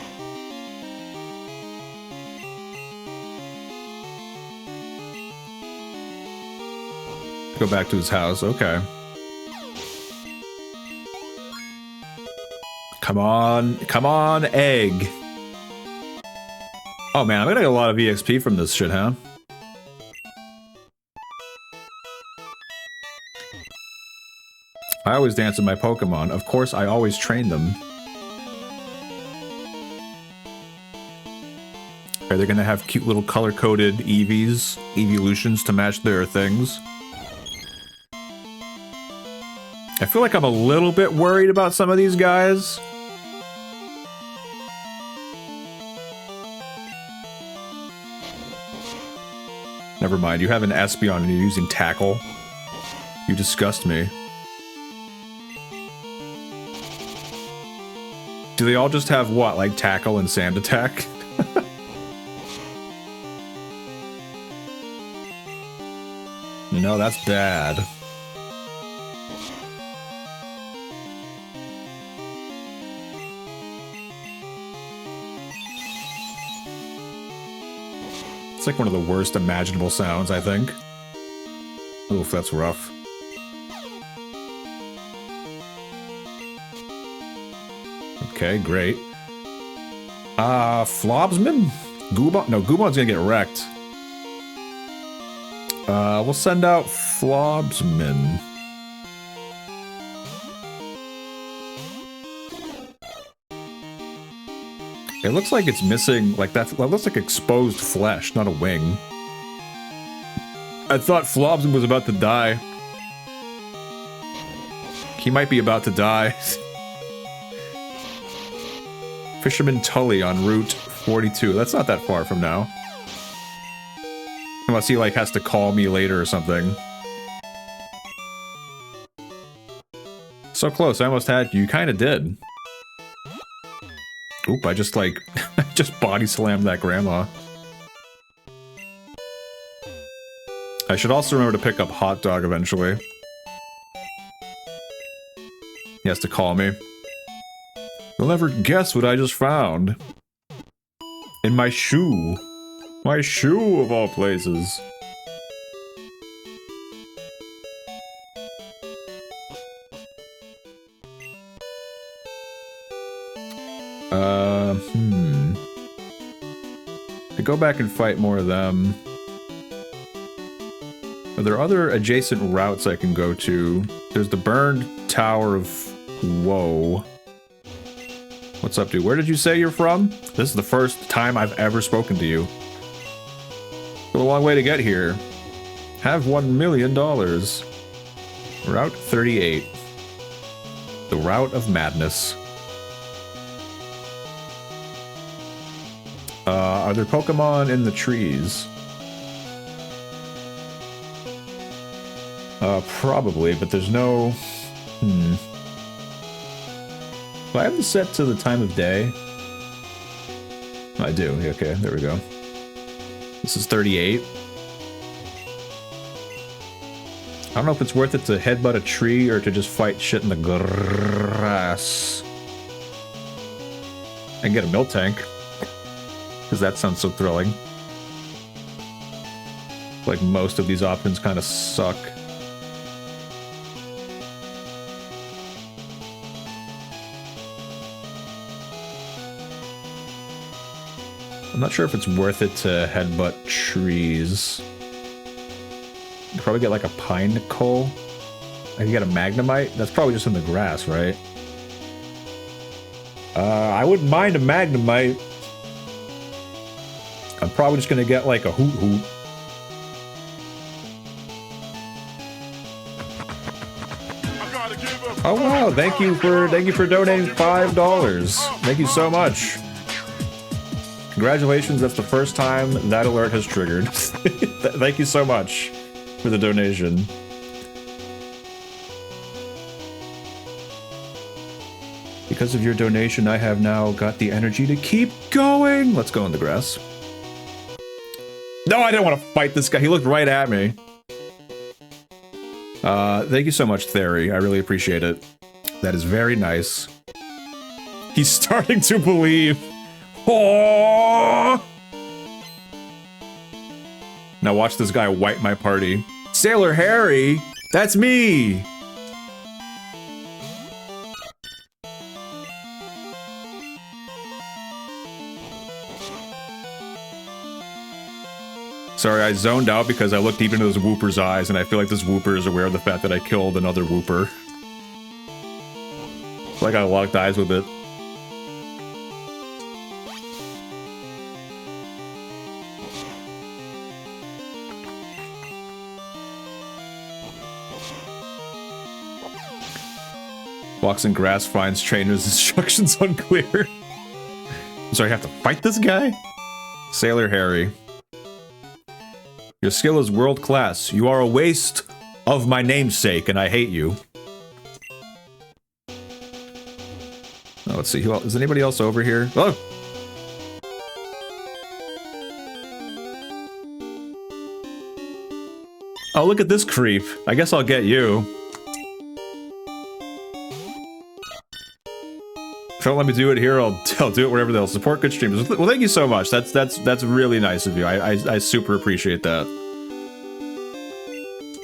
Go back to his house, okay. Come on, Egg. Oh man, I'm gonna get a lot of EXP from this shit, huh? I always dance with my Pokemon. Of course, I always train them. Are they gonna have cute little color-coded Eevees, Eeveelutions to match their things? I feel like I'm a little bit worried about some of these guys. Never mind, you have an Espeon and you're using Tackle. You disgust me. Do they all just have what, like Tackle and Sand Attack? No, that's bad. It's like one of the worst imaginable sounds, I think. Oof, that's rough. Okay, great. Flobsman? Gubon? No, Gubon's gonna get wrecked. We'll send out Flobsman. It looks like it's missing, like that looks like exposed flesh, not a wing. I thought Flobsman was about to die. He might be about to die. Fisherman Tully on Route 42. That's not that far from now. Unless he, like, has to call me later or something. So close, I almost had you. You kind of did. Oop, I just like, just body slammed that grandma. I should also remember to pick up Hot Dog eventually. He has to call me. You'll never guess what I just found. In my shoe. My shoe of all places. I go back and fight more of them. Are there other adjacent routes I can go to? There's the burned Tower of Woe. What's up, dude? Where did you say you're from? This is the first time I've ever spoken to you. Go a long way to get here. Have $1 million. Route 38. The Route of Madness. Are there Pokemon in the trees? Probably, but there's no... Do I have this set to the time of day? I do. Okay, there we go. This is 38. I don't know if it's worth it to headbutt a tree or to just fight shit in the grass. I can get a milk tank. Because that sounds so thrilling. Like most of these options kind of suck. I'm not sure if it's worth it to headbutt trees. You probably get like a pine coal. I can get a magnemite. That's probably just in the grass, right? I wouldn't mind a magnemite. I'm probably just gonna get like a hoot hoot. Oh wow! Thank you for donating $5. Thank you so much. Congratulations! That's the first time that alert has triggered. Thank you so much for the donation. Because of your donation, I have now got the energy to keep going. Let's go in the grass. No, I didn't want to fight this guy. He looked right at me. Thank you so much, Theory. I really appreciate it. That is very nice. He's starting to believe. Oh! Now watch this guy wipe my party. Sailor Harry? That's me! Sorry, I zoned out because I looked deep into this Wooper's eyes, and I feel like this Wooper is aware of the fact that I killed another Wooper. So I got locked eyes with it. Walks in grass, finds trainer's instructions unclear. So I have to fight this guy? Sailor Harry. Your skill is world class. You are a waste of my namesake, and I hate you. Oh, let's see. Who else? Is anybody else over here? Oh! Oh, look at this creep. I guess I'll get you. If you don't let me do it here, I'll do it wherever they'll support good streamers. Well, thank you so much. That's really nice of you. I super appreciate that.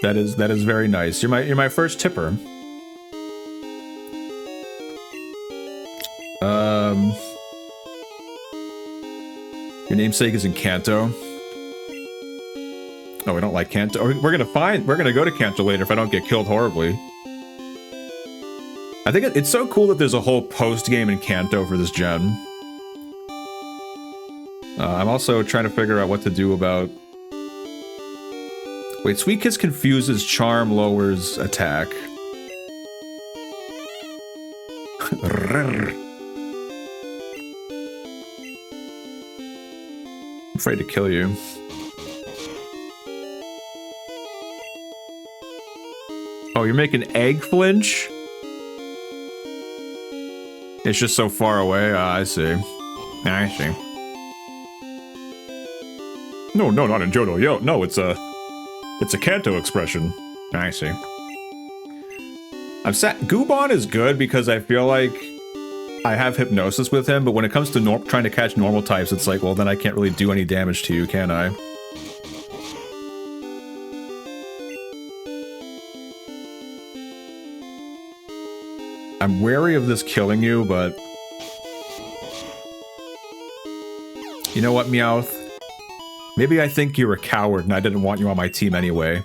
That is very nice. You're my first tipper. Your namesake is in Kanto. Oh, we don't like Kanto. We're gonna go to Kanto later if I don't get killed horribly. I think it's so cool that there's a whole post-game in Kanto for this gen. I'm also trying to figure out what to do about... Wait, Sweet Kiss confuses, Charm lowers attack. I'm afraid to kill you. Oh, you're making egg flinch? It's just so far away. I see. I see. No, not in Johto. Yo, no, it's a Kanto expression. I see. Gubon is good because I feel like I have hypnosis with him, but when it comes to trying to catch normal types, it's like, well, then I can't really do any damage to you, can I? I'm wary of this killing you, but... You know what, Meowth? Maybe I think you're a coward and I didn't want you on my team anyway.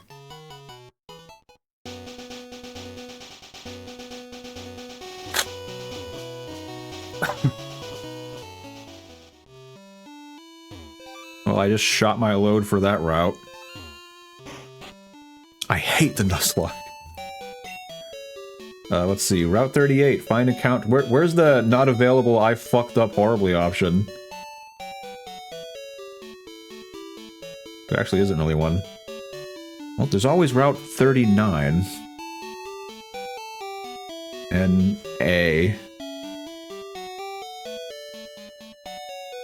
Well, I just shot my load for that route. I hate the Nuzlocke. Let's see, Route 38, find account. Where's the not available I fucked up horribly option? There actually isn't really one. Well, there's always Route 39. N-A.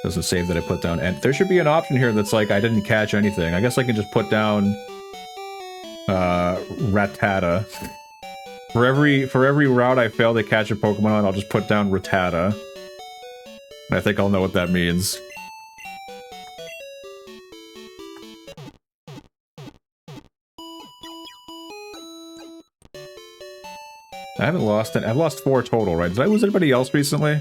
Doesn't save that I put down. And there should be an option here that's like, I didn't catch anything. I guess I can just put down... Rattata. For every route I fail to catch a Pokemon on, I'll just put down Rattata. And I think I'll know what that means. I haven't lost any. I've lost 4 total, right? Did I lose anybody else recently?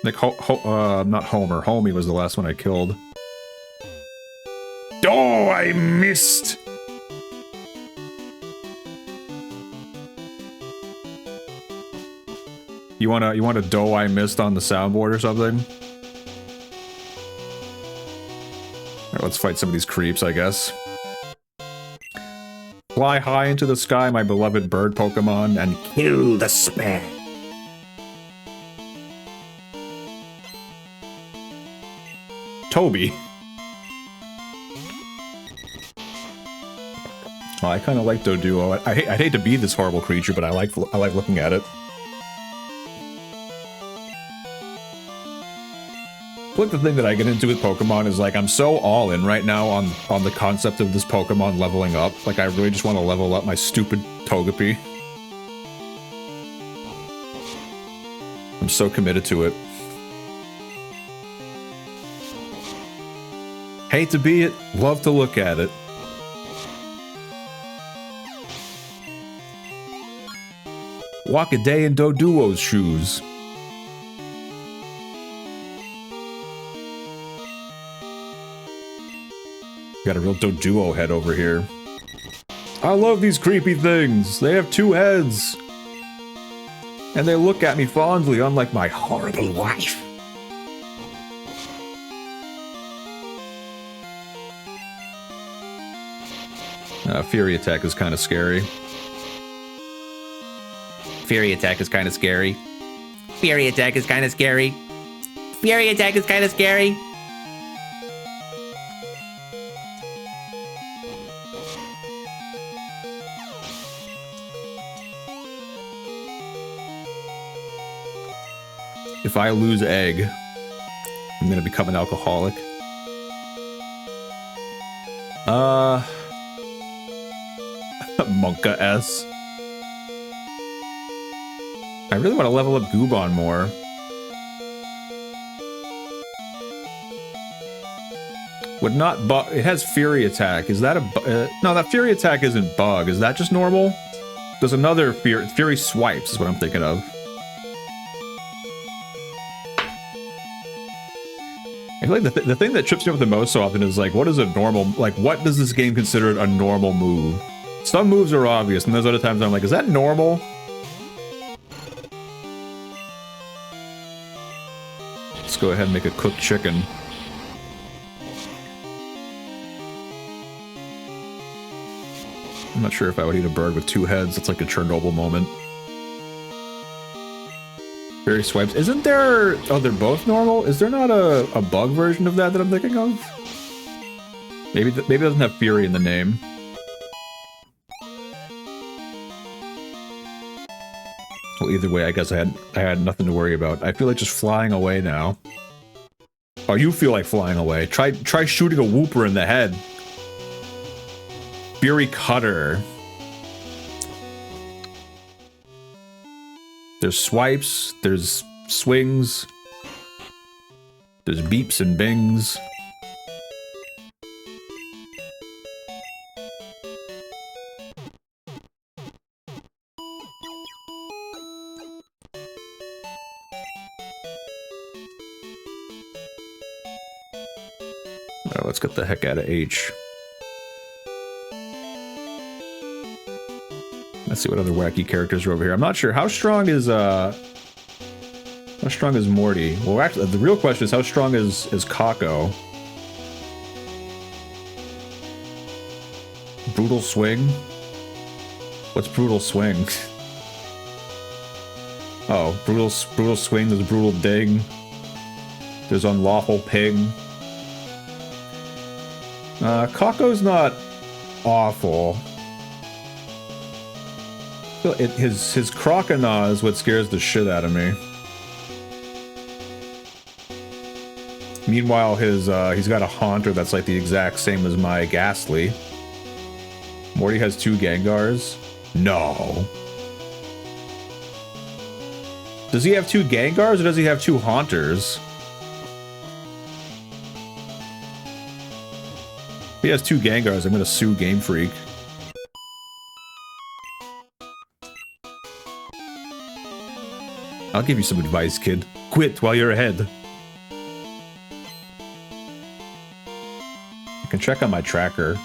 Like, not Homer. Homie was the last one I killed. Oh, I missed! You want a dough I missed on the soundboard or something? Alright, let's fight some of these creeps, I guess. Fly high into the sky, my beloved bird Pokemon, and kill the spam. Toby. Oh, I kind of like Doduo. I'd hate to be this horrible creature, but I like looking at it. Like the thing that I get into with Pokemon is like I'm so all in right now on the concept of this Pokemon leveling up. Like I really just want to level up my stupid Togepi. I'm so committed to it. Hate to be it, love to look at it. Walk a day in Doduo's shoes. Got a real Doduo head over here. I love these creepy things. They have 2 heads. And they look at me fondly, unlike my horrible wife. Fury Attack is kind of scary. Fury Attack is kind of scary. Fury Attack is kind of scary. Fury Attack is kind of scary. If I lose egg, I'm gonna become an alcoholic. Monka S. I really want to level up Gubon more. Would not bug. It has Fury Attack. Is that a no, that Fury Attack isn't bug. Is that just normal? There's another Fury Swipes is what I'm thinking of. I feel like the thing that trips me up the most so often is like, what is a normal, like, what does this game consider a normal move? Some moves are obvious, and there's other times I'm like, is that normal? Let's go ahead and make a cooked chicken. I'm not sure if I would eat a bird with 2 heads. It's like a Chernobyl moment. Fairy Swipes. Isn't there... Oh, they're both normal? Is there not a bug version of that I'm thinking of? Maybe it doesn't have Fury in the name. Well, either way, I guess I had nothing to worry about. I feel like just flying away now. Oh, you feel like flying away. Try shooting a Wooper in the head. Fury Cutter. There's swipes, there's swings, there's beeps and bings. Well, let's get the heck out of H. Let's see what other wacky characters are over here. I'm not sure. How strong is Morty? Well, actually, the real question is how strong is Kako? Brutal Swing? What's Brutal Swing? Oh, Brutal Swing, there's Brutal Ding. There's Unlawful Ping. Kako's not awful. His Croconaw is what scares the shit out of me. Meanwhile, he's got a Haunter that's like the exact same as my Ghastly. Morty has 2 Gengars? No. Does he have 2 Gengars or does he have 2 Haunters? If he has 2 Gengars, I'm gonna sue Game Freak. I'll give you some advice, kid. Quit while you're ahead. I can check on my tracker.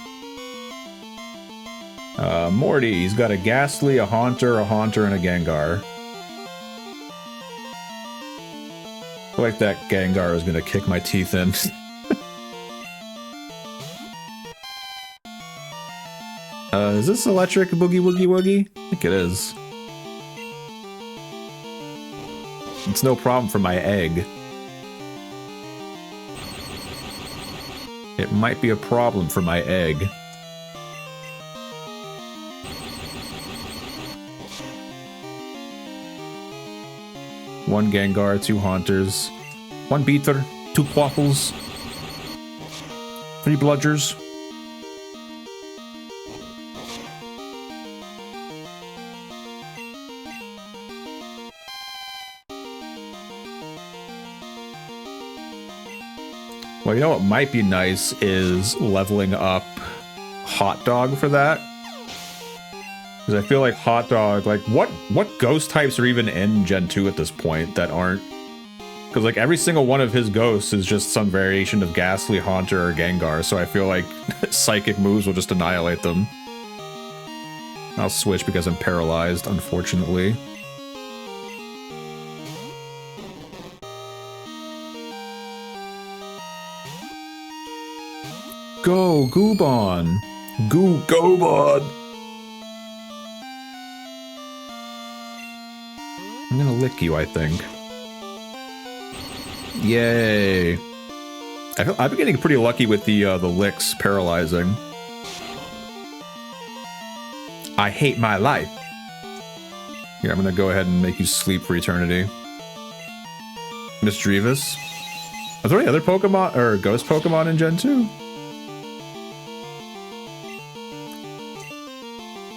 Morty, he's got a Ghastly, a Haunter, and a Gengar. I feel like that Gengar is gonna kick my teeth in. Is this electric Boogie Woogie Woogie? I think it is. It's no problem for my egg. It might be a problem for my egg. One Gengar, 2 Haunters, 1 Beater, 2 Quaffles, 3 Bludgers. Well, you know what might be nice is leveling up Hot Dog for that. Because I feel like Hot Dog, like, what ghost types are even in Gen 2 at this point that aren't? Because, like, every single one of his ghosts is just some variation of Ghastly, Haunter, or Gengar, so I feel like Psychic moves will just annihilate them. I'll switch because I'm paralyzed, unfortunately. Go, Goobon! Goobon! I'm gonna lick you, I think. Yay! I've been getting pretty lucky with the licks paralyzing. I hate my life. Here, I'm gonna go ahead and make you sleep for eternity. Misdreavus. Are there any other Pokemon, or ghost Pokemon in Gen 2?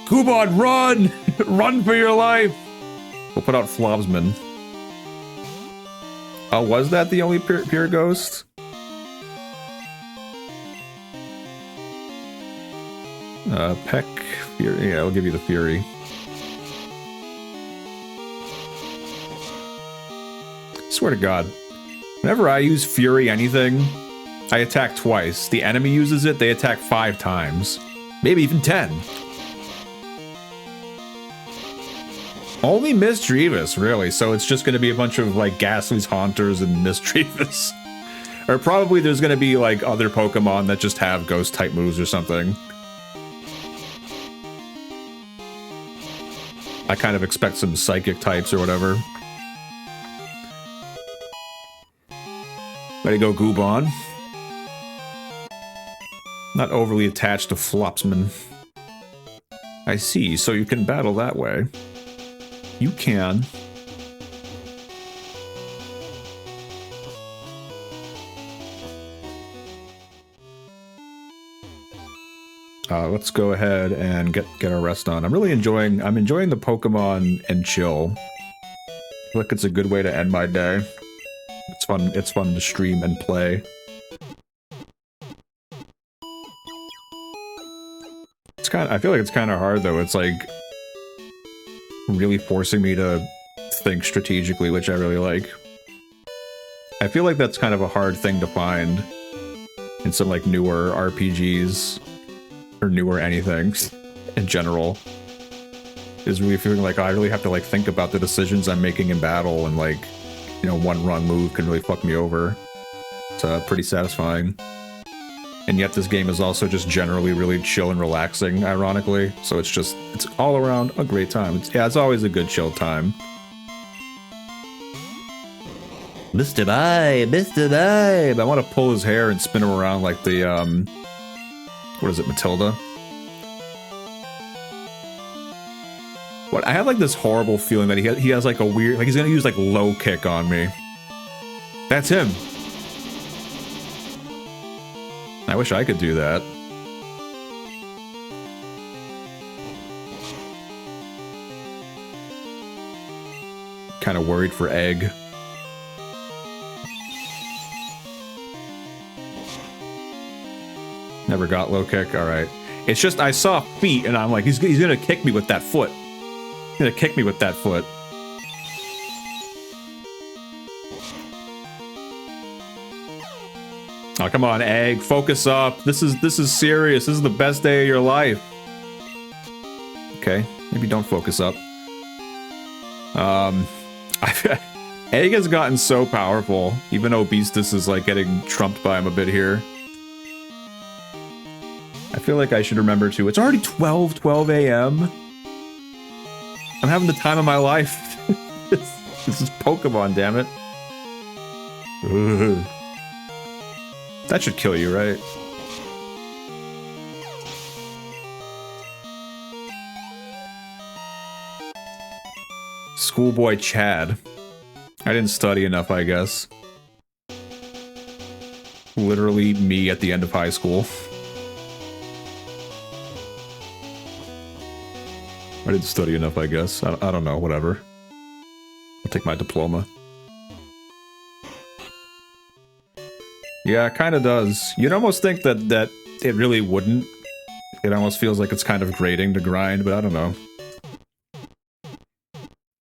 Goobon, run! Run for your life! We'll put out Flobsman. Oh, was that the only pure ghost? Peck, Fury. Yeah, I'll give you the Fury. Swear to God. Whenever I use Fury anything, I attack twice. The enemy uses it, they attack 5 times. Maybe even 10. Only Misdreavus, really, so it's just going to be a bunch of, like, Ghastly's Haunters and Misdreavus. Or probably there's going to be, like, other Pokemon that just have Ghost-type moves or something. I kind of expect some Psychic types or whatever. Ready to go, Goobon. Not overly attached to Flopsman. I see, so you can battle that way. You can. Let's go ahead and get our rest on. I'm enjoying the Pokemon and chill. I feel like it's a good way to end my day. It's fun to stream and play. I feel like it's kind of hard though. It's like really forcing me to think strategically, which I really like. I feel like that's kind of a hard thing to find in some like newer RPGs or newer anything in general. Is really feeling like, oh, I really have to like think about the decisions I'm making in battle, and like, you know, one wrong move can really fuck me over. It's pretty satisfying. And yet this game is also just generally really chill and relaxing, ironically. So it's all around a great time. It's always a good chill time. Mr. Vibe, Mr. Vibe! I want to pull his hair and spin him around like the, what is it, Matilda? What, I have like this horrible feeling that he has like a weird, like he's gonna use like low kick on me. That's him. I wish I could do that. Kind of worried for Egg. Never got low kick. All right. It's just I saw feet and I'm like, he's gonna kick me with that foot. He's gonna kick me with that foot. Oh, come on, Egg. Focus up. This is serious. This is the best day of your life. Okay, maybe don't focus up. Egg has gotten so powerful, even though Beastus is like getting trumped by him a bit here. I feel like I should remember to. It's already 12 a.m. I'm having the time of my life. This is Pokemon, damn it. Ugh. That should kill you, right? Schoolboy Chad. I didn't study enough, I guess. Literally me at the end of high school. I didn't study enough, I guess. I don't know, whatever. I'll take my diploma. Yeah, it kind of does. You'd almost think that it really wouldn't. It almost feels like it's kind of grating to grind, but I don't know.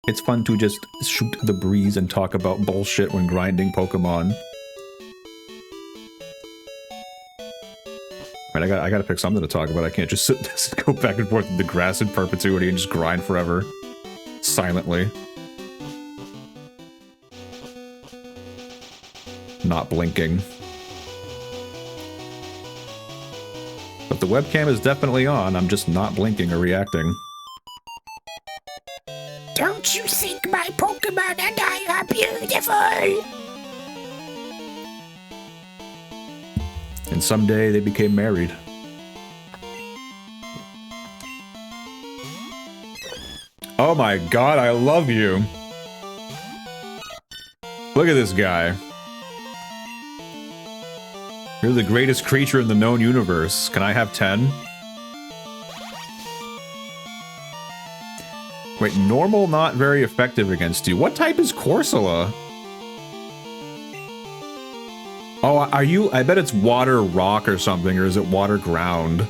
It's fun to just shoot the breeze and talk about bullshit when grinding Pokemon. I mean, I gotta pick something to talk about. I can't just go back and forth in the grass in perpetuity and just grind forever. Silently. Not blinking. But the webcam is definitely on. I'm just not blinking or reacting. Don't you think my Pokemon and I are beautiful? And someday they became married. Oh my god, I love you. Look at this guy. You're the greatest creature in the known universe. Can I have 10? Wait, normal not very effective against you. What type is Corsola? Oh, are you? I bet it's water rock or something, or is it water ground?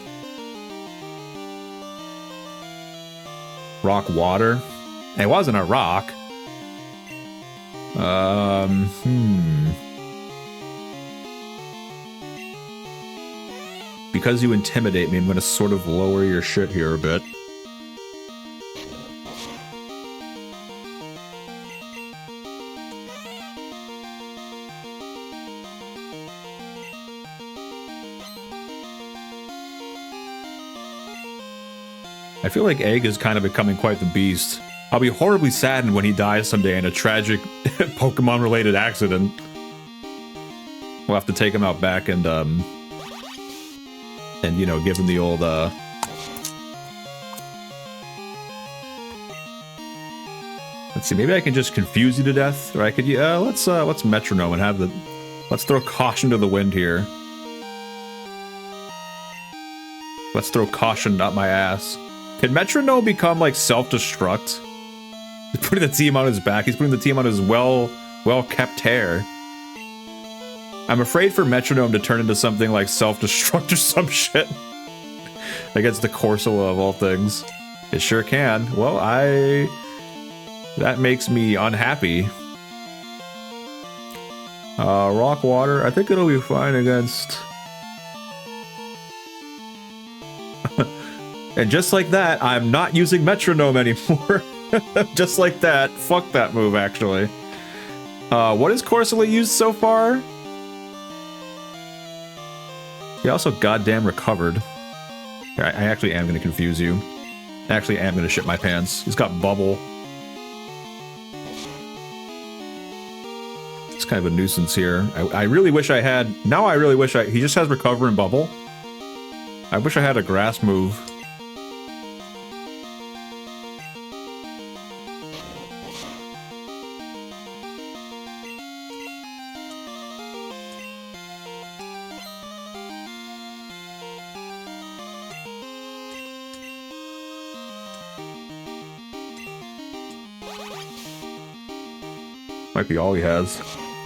Rock water? It wasn't a rock. Because you intimidate me, I'm gonna sort of lower your shit here a bit. I feel like Egg is kind of becoming quite the beast. I'll be horribly saddened when he dies someday in a tragic Pokemon-related accident. We'll have to take him out back and you know, give him the old, Let's see, maybe I can just confuse you to death, or I could, yeah, let's metronome and have the, let's throw caution to the wind here. Let's throw caution up my ass. Can metronome become like self-destruct? He's putting the team on his back. He's putting the team on his well-kept hair. I'm afraid for metronome to turn into something like self-destruct or some shit. Against the Corsola of all things. It sure can. Well, that makes me unhappy. Rock water. I think it'll be fine against... And just like that, I'm not using metronome anymore. Just like that. Fuck that move, actually. What has Corsola used so far? He also goddamn recovered. I actually am going to confuse you. Actually am going to shit my pants. He's got bubble. It's kind of a nuisance here. I really wish I had... Now I really wish I... He just has recover and bubble. I wish I had a grass move. Might be all he has.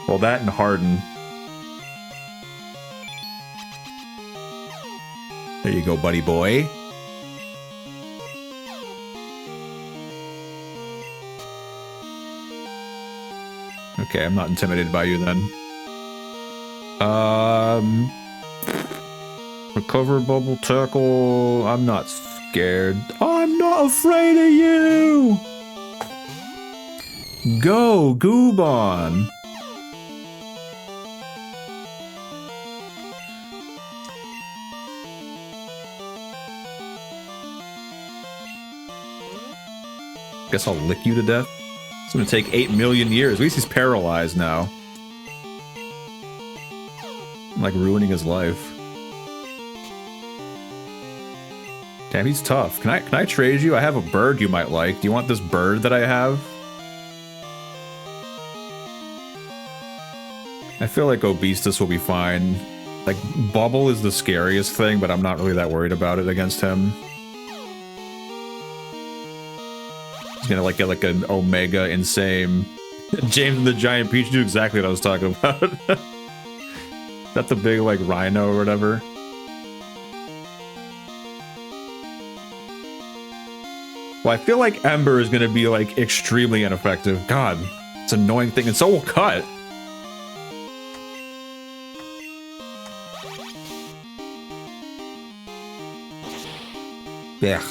Well, that and Harden. There you go, buddy boy. Okay, I'm not intimidated by you then. Recover, bubble, tackle. I'm not scared. I'm not afraid of you! Go, Goobon! Guess I'll lick you to death. It's gonna take 8 million years. At least he's paralyzed now. I'm like ruining his life. Damn, he's tough. Can I trade you? I have a bird you might like. Do you want this bird that I have? I feel like Obestus will be fine. Like, Bubble is the scariest thing, but I'm not really that worried about it against him. He's gonna like get like an Omega insane. James and the Giant Peach do exactly what I was talking about. Is that the big like rhino or whatever? Well, I feel like Ember is gonna be like extremely ineffective. God, it's an annoying thing, and so will Cut. Yeah.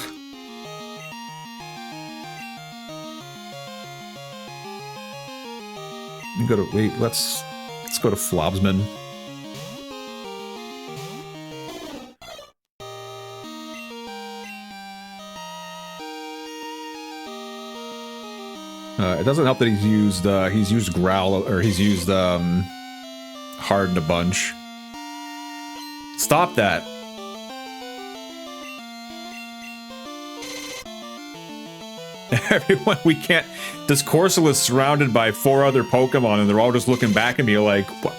You go to wait. Let's go to Flobsman. It doesn't help that he's used Growl, or he's used Harden a bunch. Stop that. Everyone, we can't. This Corsola is surrounded by 4 other Pokemon, and they're all just looking back at me like, what?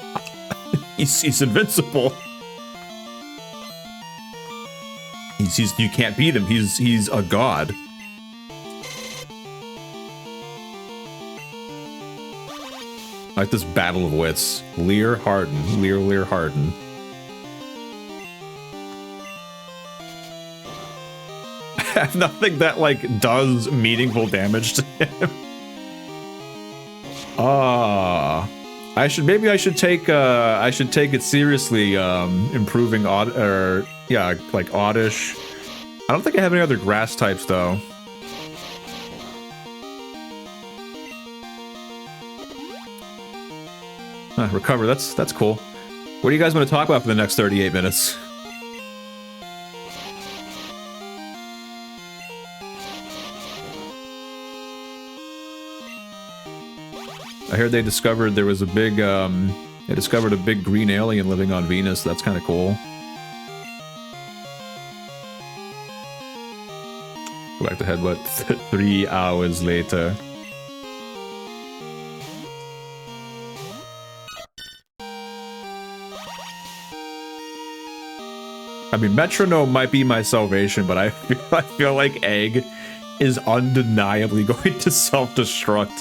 He's invincible. You can't beat him. He's a god. I like this battle of wits. Leer, Harden. Leer, Harden. I have nothing that like does meaningful damage to him. Maybe I should take it seriously, improving like Oddish. I don't think I have any other grass types though. Recover, that's cool. What do you guys want to talk about for the next 38 minutes? I heard they discovered there was a big, they discovered a big green alien living on Venus. That's kind of cool. Go back to Headbutt 3 hours later. I mean, Metronome might be my salvation, but I feel like Egg is undeniably going to self-destruct.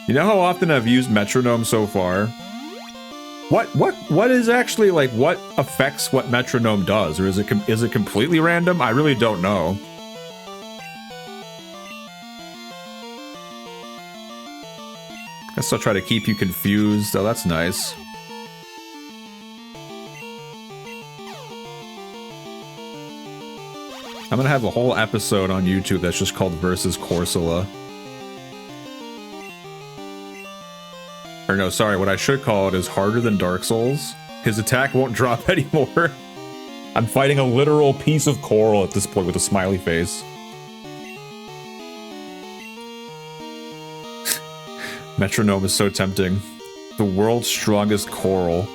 You know how often I've used Metronome so far? What is actually, like, what affects what Metronome does? Or is it completely random? I really don't know. Guess I'll try to keep you confused. Oh, that's nice. I'm gonna have a whole episode on YouTube that's just called Versus Corsola. Or no, sorry, what I should call it is Harder Than Dark Souls. His attack won't drop anymore. I'm fighting a literal piece of coral at this point with a smiley face. Metronome is so tempting. The world's strongest coral.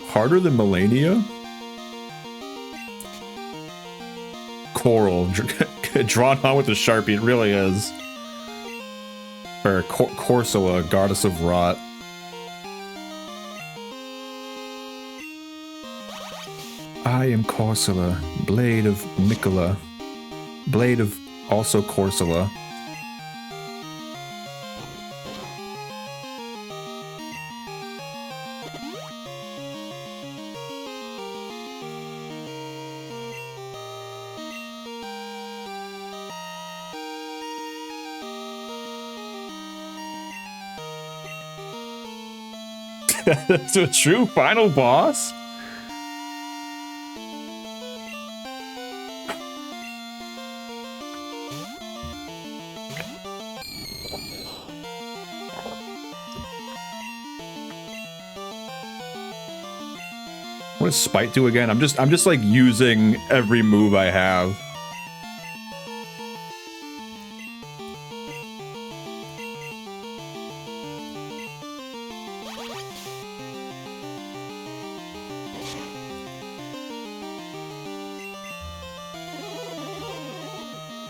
Harder than Melania? Coral. Drawn on with a Sharpie, it really is. Or Corsola, Goddess of Rot. I am Corsola, Blade of Nicola. Blade of also Corsola. That's a true final boss? What does Spite do again? I'm just like using every move I have.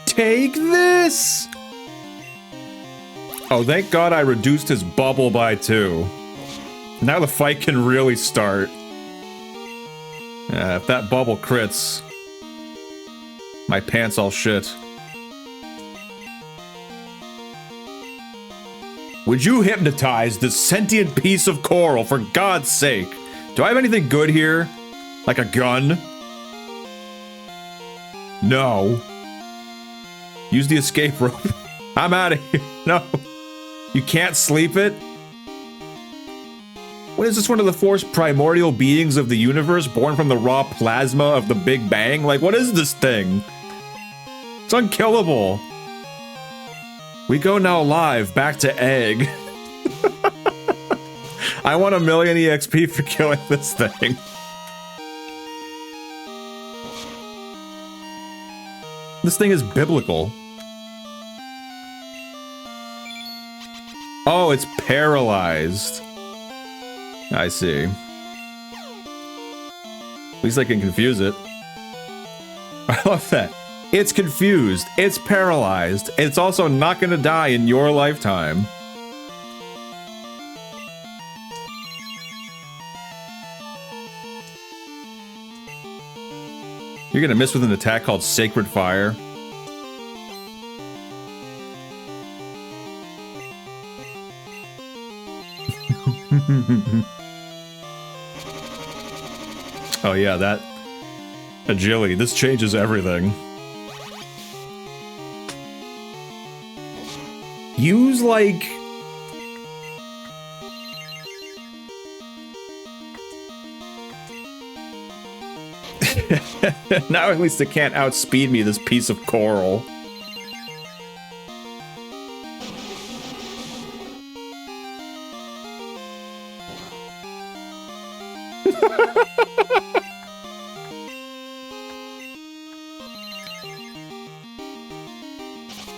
Take this! Oh, thank God I reduced his bubble by 2. Now the fight can really start. If that bubble crits, my pants all shit. Would you hypnotize this sentient piece of coral, for God's sake? Do I have anything good here? Like a gun? No. Use the escape rope. I'm out of here. No. You can't sleep it? What is this, one of the 4 primordial beings of the universe, born from the raw plasma of the Big Bang? Like, what is this thing? It's unkillable. We go now live, back to Egg. I want 1,000,000 EXP for killing this thing. This thing is biblical. Oh, it's paralyzed. I see. At least I can confuse it. I love that. It's confused. It's paralyzed. It's also not gonna die in your lifetime. You're gonna miss with an attack called Sacred Fire. Oh yeah, that agility. This changes everything. Use, like... Now at least it can't outspeed me, this piece of coral.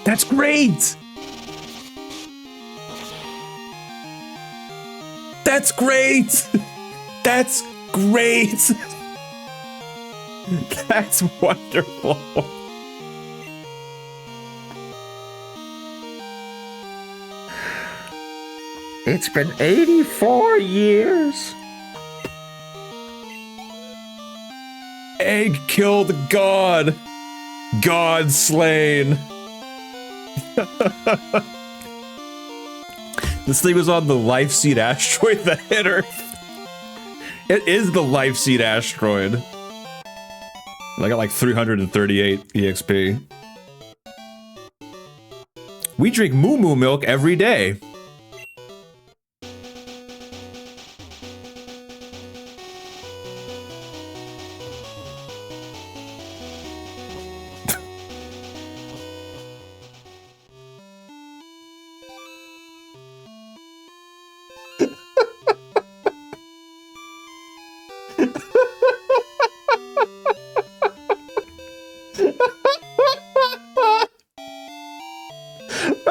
That's great! That's great! That's great! That's wonderful! It's been 84 years. Egg killed God. God slain. This thing was on the life seed asteroid that hit Earth. It is the life seed asteroid. I got like 338 EXP. We drink moo moo milk every day.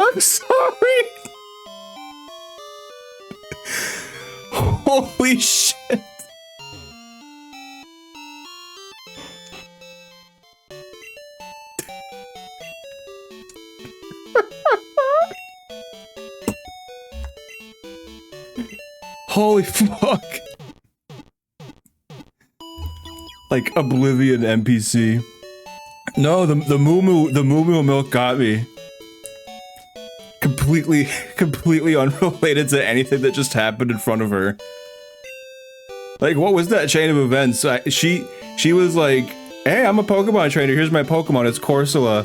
I'm sorry. Holy shit. Holy fuck. Like Oblivion NPC. No, the moo moo milk got me. Completely unrelated to anything that just happened in front of her. Like, what was that chain of events? She was like, hey, I'm a Pokemon trainer, here's my Pokemon, it's Corsola.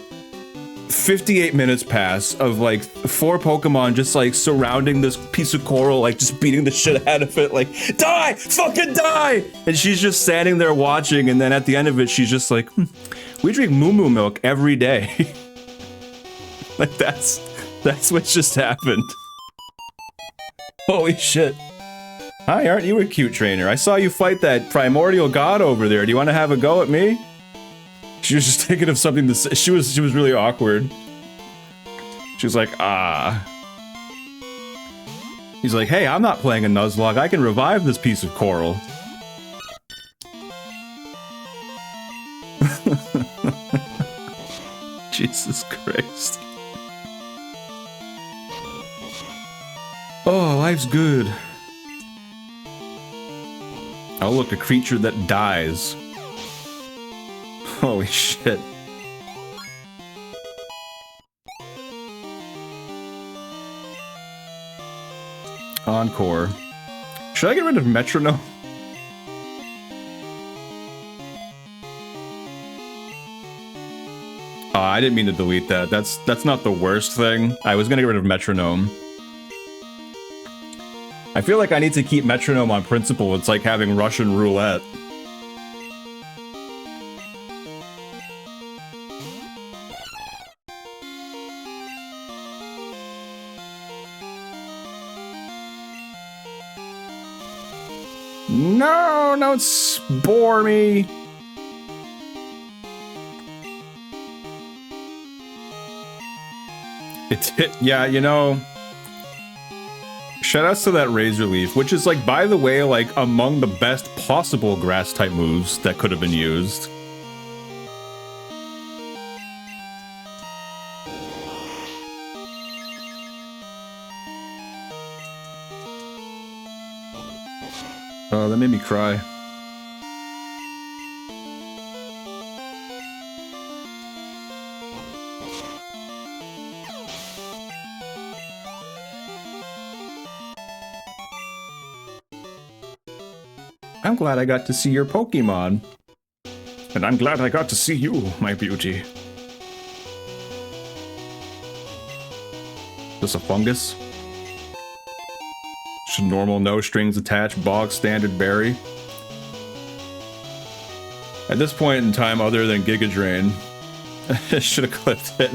58 minutes pass of like 4 Pokemon just like surrounding this piece of coral, like just beating the shit out of it, like, die! Fucking die! And she's just standing there watching, and then at the end of it, she's just like, we drink moo moo milk every day. Like, that's what just happened. Holy shit. Hi, aren't you a cute trainer? I saw you fight that primordial god over there. Do you want to have a go at me? She was just thinking of something to say. She was really awkward. She was like, ah. He's like, hey, I'm not playing a Nuzlocke. I can revive this piece of coral. Jesus Christ. Oh, life's good. Oh, look, a creature that dies. Holy shit. Encore. Should I get rid of metronome? Oh, I didn't mean to delete that. That's not the worst thing. I was gonna get rid of metronome. I feel like I need to keep metronome on principle. It's like having Russian roulette. No, don't spore me. It's hit, yeah, you know. Shoutouts to that Razor Leaf, which is like, by the way, like among the best possible grass type moves that could have been used. Oh, that made me cry. I'm glad I got to see your Pokemon. And I'm glad I got to see you, my beauty. Is this a fungus? Just normal, no strings attached, bog standard berry. At this point in time, other than Giga Drain, I should have clipped it.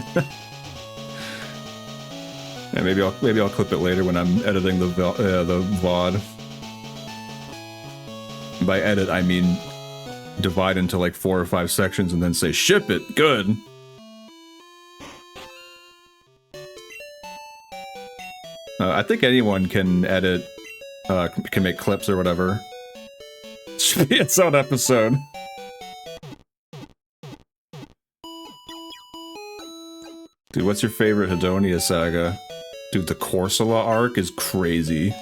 Yeah, maybe I'll clip it later when I'm editing the VOD. By edit, I mean divide into like 4 or 5 sections and then say ship it. Good. I think anyone can edit, can make clips or whatever. It should be its own episode. Dude, what's your favorite Hedonia saga? Dude, the Corsola arc is crazy.